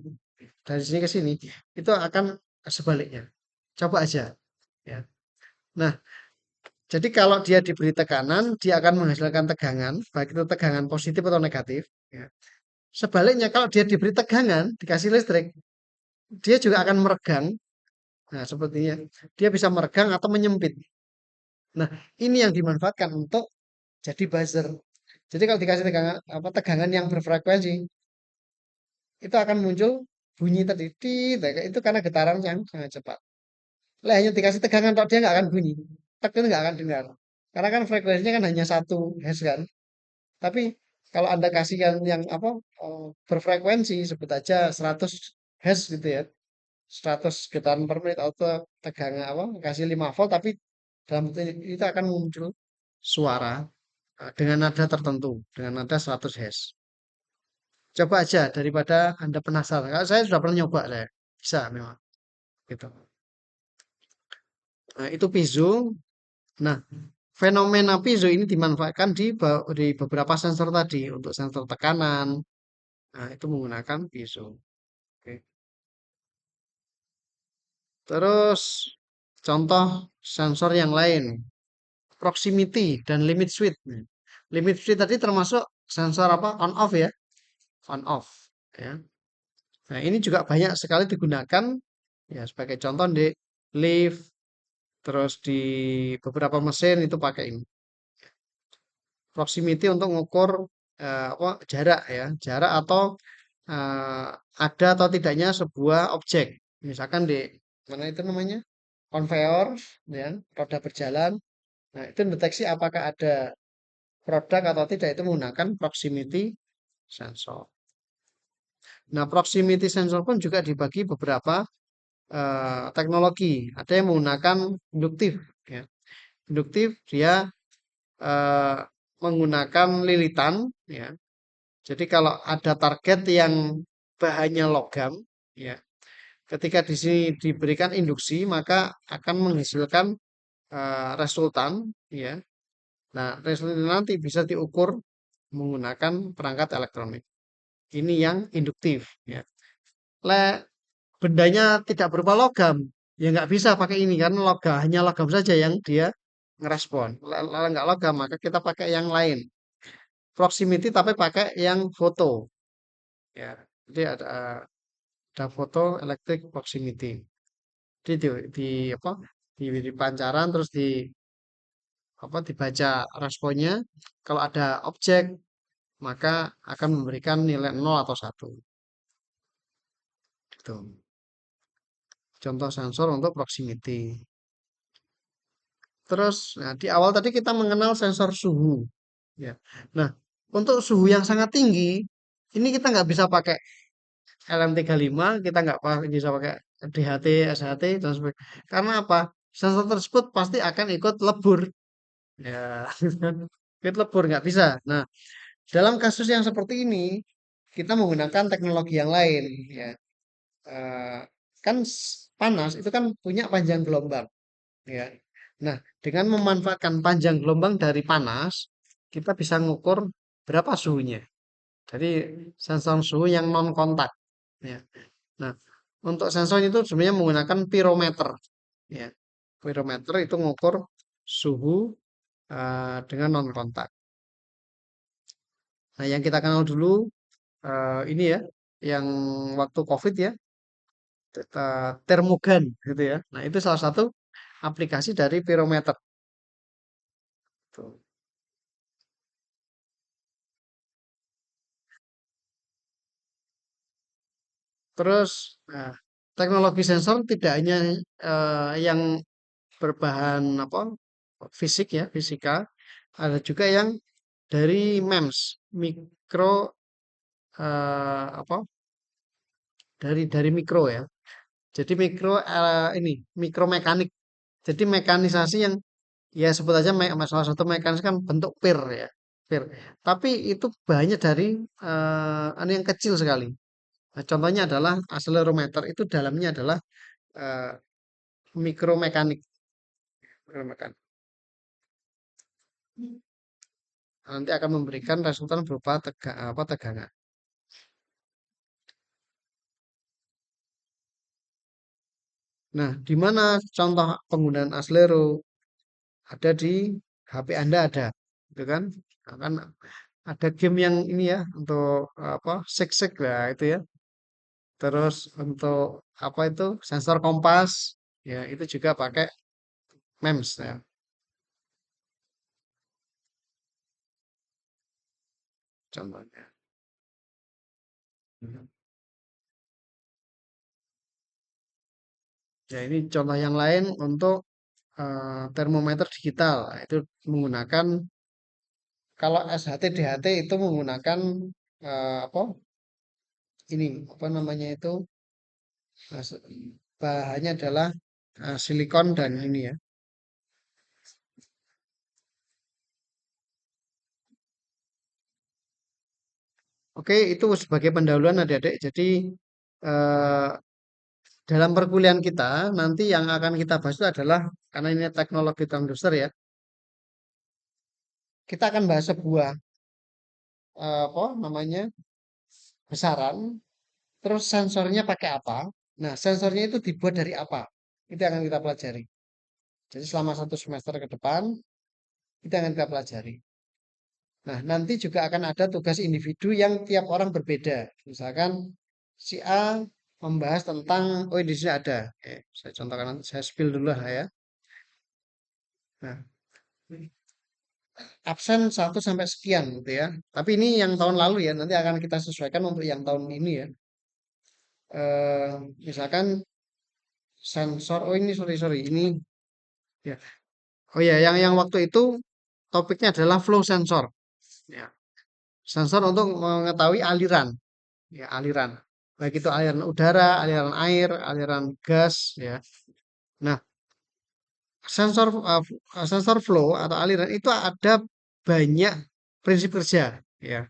dari sini ke sini itu akan sebaliknya. Coba aja ya. Nah, jadi kalau dia diberi tekanan, dia akan menghasilkan tegangan, baik itu tegangan positif atau negatif. Ya. Sebaliknya kalau dia diberi tegangan, dikasih listrik, dia juga akan meregang. Nah, sepertinya dia bisa meregang atau menyempit. Nah, ini yang dimanfaatkan untuk jadi buzzer. Jadi kalau dikasih tegangan apa tegangan yang berfrekuensi, itu akan muncul bunyi tadi. Tit, itu karena getaran yang sangat cepat. Lah hanya dikasih tegangan tok dia nggak akan bunyi. Tek itu nggak akan dengar. Karena kan frekuensinya kan hanya 1 Hz kan. Tapi kalau Anda kasih yang apa berfrekuensi sebut aja 100 Hz gitu ya. 100 getaran per menit atau tegangan apa kasih 5 volt tapi dalam bentuk itu akan muncul suara dengan nada tertentu, dengan nada 100 Hz. Coba aja daripada Anda penasaran. Kalau saya sudah pernah nyoba saya. Bisa memang gitu. Nah, itu piezo. Nah, fenomena piezo ini dimanfaatkan di beberapa sensor tadi untuk sensor tekanan. Nah, itu menggunakan piezo. Oke. Terus contoh sensor yang lain, proximity dan limit switch. Limit switch tadi termasuk sensor apa? On off ya, on off ya. Nah, ini juga banyak sekali digunakan ya sebagai contoh di lift, terus di beberapa mesin itu pakai ini. Proximity untuk mengukur apa jarak ya, jarak atau eh, ada atau tidaknya sebuah objek. Misalkan di mana itu namanya? Konveyor ya, roda berjalan. Nah, itu deteksi apakah ada produk atau tidak itu menggunakan proximity sensor. Nah, proximity sensor pun juga dibagi beberapa teknologi. Ada yang menggunakan induktif. Ya. Induktif dia eh, menggunakan lilitan. Ya. Jadi kalau ada target yang bahannya logam, ya, ketika di sini diberikan induksi maka akan menghasilkan resultan. Ya. Nah, resultan nanti bisa diukur menggunakan perangkat elektronik. ini yang induktif. Ya. Bendanya tidak berupa logam, ya nggak bisa pakai ini karena logam hanya logam saja yang dia ngerespon. Kalau nggak logam maka kita pakai yang lain. Proximity tapi pakai yang foto. Ya, jadi ada foto electric proximity. Jadi di apa di pancaran terus di apa dibaca responnya. Kalau ada objek maka akan memberikan nilai 0 atau 1. Gitu. Contoh sensor untuk proximity. Terus, nah, di awal tadi kita mengenal sensor suhu. Ya. Nah, untuk suhu yang sangat tinggi, ini kita nggak bisa pakai LM35, kita nggak bisa pakai DHT, SHT, dan sebagainya. Karena apa? Sensor tersebut pasti akan ikut lebur. Ya, ikut lebur nggak bisa. Nah, dalam kasus yang seperti ini, kita menggunakan teknologi yang lain. Ya, Eh, kan panas itu kan punya panjang gelombang. Ya. Nah, dengan memanfaatkan panjang gelombang dari panas, kita bisa mengukur berapa suhunya. Jadi sensor suhu yang non kontak. Ya. Nah, untuk sensor itu sebenarnya menggunakan pirometer. Ya. Pirometer itu mengukur suhu dengan non kontak. Nah, yang kita kenal dulu ini ya, yang waktu COVID ya, termogan gitu ya. Nah, itu salah satu aplikasi dari pirometer. Tuh. Terus, nah, teknologi sensor tidak hanya yang berbahan apa fisik ya, fisika, ada juga yang dari MEMS, mikro apa dari mikro ya. Jadi mikro ini mikro mekanik. Jadi mekanisasi yang ya sebut aja salah satu mekanis kan bentuk pir ya, pir. Tapi itu banyak dari anu yang kecil sekali. Nah, contohnya adalah accelerometer itu dalamnya adalah eh, mikromekanik, mikromekanik. Nanti akan memberikan resultan berupa tegangan. Nah, di mana contoh penggunaan acelero ada di HP Anda ada, gitu kan? Akan ada game yang ini ya untuk apa? Sek-sek lah itu ya. Terus untuk apa itu sensor kompas ya itu juga pakai MEMS ya contohnya. Mhm. Ya ini contoh yang lain untuk termometer digital. Nah, itu menggunakan kalau SHT DHT itu menggunakan apa ini apa namanya itu eh, se- bahannya adalah silikon dan ini ya. Oke, itu sebagai pendahuluan adik-adik. Jadi eh, dalam perkuliahan kita nanti yang akan kita bahas itu adalah karena ini teknologi transducer ya. Kita akan bahas sebuah apa namanya besaran, terus sensornya pakai apa. Nah, sensornya itu dibuat dari apa? Itu yang akan kita pelajari. Jadi selama 1 semester ke depan, itu yang akan kita pelajari. Nah, nanti juga akan ada tugas individu yang tiap orang berbeda. Misalkan si A membahas tentang, oh di sini ada. Saya contohkan, saya spill dulu lah ya. Nah, absen 1 sampai sekian gitu ya. Tapi ini yang tahun lalu ya, nanti akan kita sesuaikan untuk yang tahun ini ya. Misalkan sensor, oh ini sorry sorry, ini ya. Oh ya, yang waktu itu topiknya adalah flow sensor. Ya, sensor untuk mengetahui aliran, ya aliran. Baik itu aliran udara, aliran air, aliran gas, ya. Nah, sensor flow atau aliran itu ada banyak prinsip kerja, ya.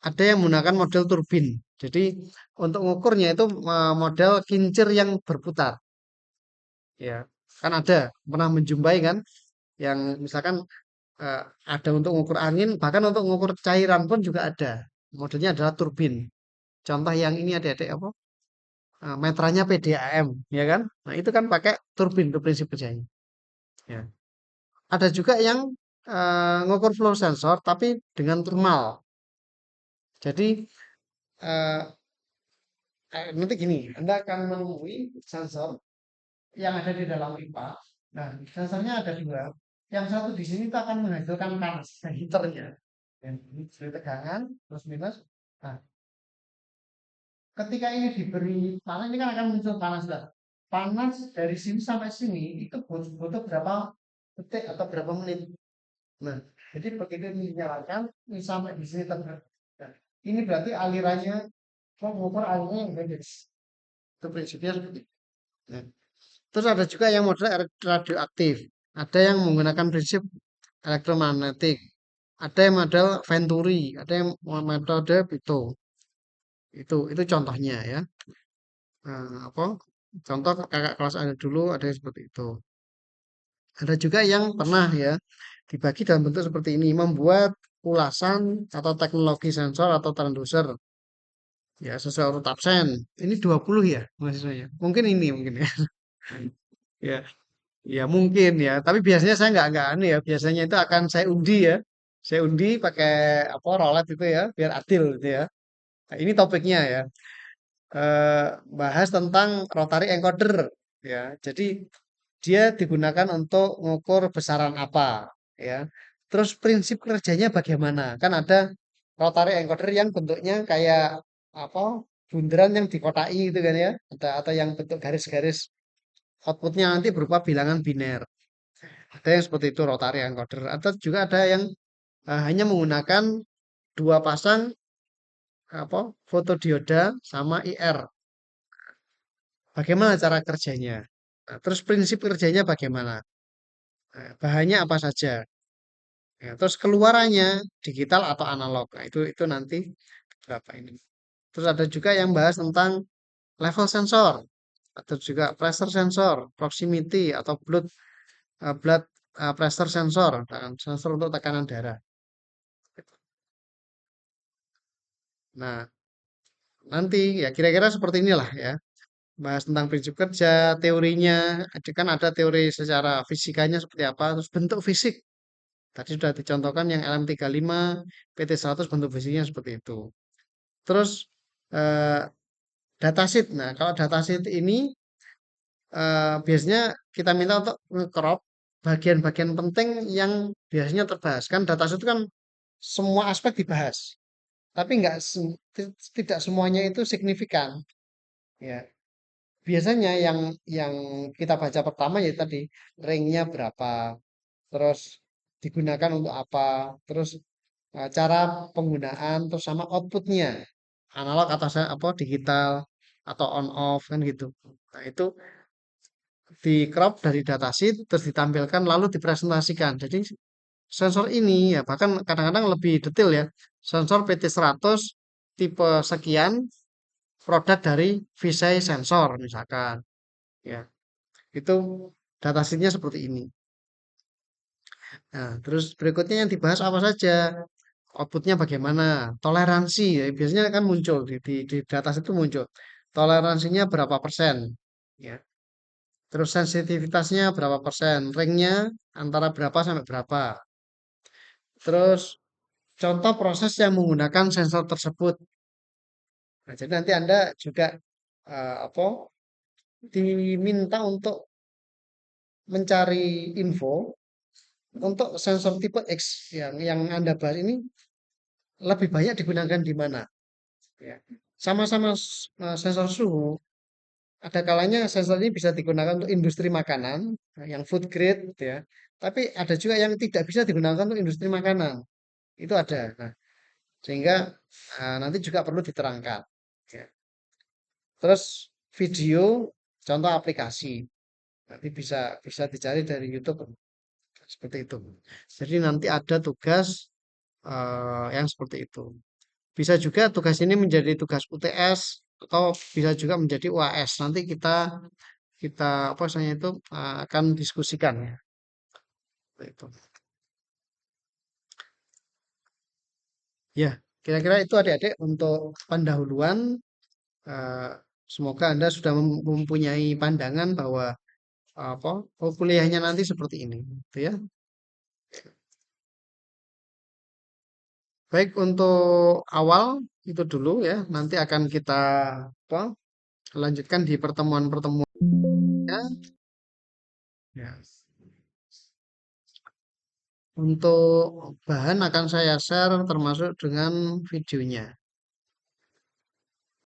Ada yang menggunakan model turbin. Jadi untuk mengukurnya itu model kincir yang berputar, ya. Kan ada pernah menjumpai kan yang misalkan ada untuk mengukur angin, bahkan untuk mengukur cairan pun juga ada. Modelnya adalah turbin. Contoh yang ini adik-adik apa? Metranya PDAM, ya kan? Nah, itu kan pakai turbin itu prinsip kerjanya. Ya. Ada juga yang ngukur flow sensor tapi dengan thermal. Jadi eh, nanti gini, Anda akan menemui sensor yang ada di dalam pipa. Nah, sensornya ada dua. Yang satu di sini itu akan menghasilkan panas, heaternya. Dan ini dari tegangan plus minus. Nah, ketika ini diberi panas, ini kan akan muncul panas lah. Panas dari sini sampai sini itu butuh berapa detik atau berapa menit. Nah, jadi begitu dinyalakan, ini sampai di sini terbentuk. Nah, ini berarti alirannya, mau mengukur alirannya yang beda. Itu prinsipnya seperti itu. Nah, terus ada juga yang model radioaktif. Ada yang menggunakan prinsip elektromagnetik. Ada yang model Venturi, ada yang metode Pitot. Itu contohnya ya. Apa? Contoh kakak kelas ada dulu ada yang seperti itu. Ada juga yang pernah ya dibagi dalam bentuk seperti ini, membuat ulasan atau teknologi sensor atau transducer ya sesuai urut absen. Ini 20 ya mahasiswanya. Mungkin ini mungkin ya. Ya, ya mungkin ya. Tapi biasanya saya nggak aneh ya. Biasanya itu akan saya undi ya. Saya undi pakai apa roulette itu ya, biar adil gitu ya. Nah, ini topiknya ya. Eh, Bahas tentang rotary encoder ya. Jadi dia digunakan untuk mengukur besaran apa ya. Terus prinsip kerjanya bagaimana? Kan ada rotary encoder yang bentuknya kayak apa? Bundaran yang dikotai itu kan ya. Ada atau yang bentuk garis-garis outputnya nanti berupa bilangan biner. Ada yang seperti itu rotary encoder. Atau juga ada yang hanya menggunakan dua pasang apa fotodioda sama IR. Bagaimana cara kerjanya? Nah, terus prinsip kerjanya bagaimana? Nah, bahannya apa saja? Ya, terus keluarannya digital atau analog. Nah, itu nanti berapa ini. Terus ada juga yang bahas tentang level sensor atau juga pressure sensor, proximity atau blood pressure sensor, dan sensor untuk tekanan darah. Nah, nanti ya kira-kira seperti inilah ya. Bahas tentang prinsip kerja, teorinya, kan ada teori secara fisikanya seperti apa, terus bentuk fisik. Tadi sudah dicontohkan yang LM35, PT100 bentuk fisiknya seperti itu. Terus eh, datasheet. Nah, kalau datasheet ini biasanya kita minta untuk nge-crop bagian-bagian penting yang biasanya terbahas. Kan datasheet itu kan semua aspek dibahas, tapi nggak tidak semuanya itu signifikan. Ya, biasanya yang kita baca pertama ya tadi ringnya berapa, terus digunakan untuk apa, terus cara penggunaan, terus sama outputnya analog atau apa digital atau on off kan gitu. Nah itu di crop dari datasheet terus ditampilkan lalu dipresentasikan. Jadi sensor ini ya bahkan kadang-kadang lebih detail ya. Sensor PT100 tipe sekian produk dari Visay sensor misalkan ya. Itu datasheetnya seperti ini. Nah, terus berikutnya yang dibahas apa saja? Outputnya bagaimana? Toleransi ya, biasanya kan muncul di data itu muncul. Toleransinya berapa persen? Ya. Terus sensitivitasnya berapa persen? Ringnya antara berapa sampai berapa? Terus contoh proses yang menggunakan sensor tersebut. Nah, jadi nanti Anda juga apa diminta untuk mencari info untuk sensor tipe X yang Anda bahas ini lebih banyak digunakan di mana? Ya. Sama-sama sensor suhu, ada kalanya sensor ini bisa digunakan untuk industri makanan, yang food grade, gitu ya. Tapi ada juga yang tidak bisa digunakan untuk industri makanan. Itu ada. Nah, sehingga nanti juga perlu diterangkan. Ya. Terus video, contoh aplikasi, nanti bisa bisa dicari dari YouTube seperti itu. Jadi nanti ada tugas yang seperti itu. Bisa juga tugas ini menjadi tugas UTS atau bisa juga menjadi UAS. Nanti kita kita apa misalnya itu akan diskusikan ya. Itu. Ya. Kira-kira itu adik-adik untuk pendahuluan. eh, Semoga Anda sudah mempunyai pandangan bahwa apa kuliahnya nanti seperti ini, gitu ya. Baik untuk awal itu dulu ya. Nanti akan kita apa, lanjutkan di pertemuan-pertemuannya. Ya. Untuk bahan akan saya share termasuk dengan videonya.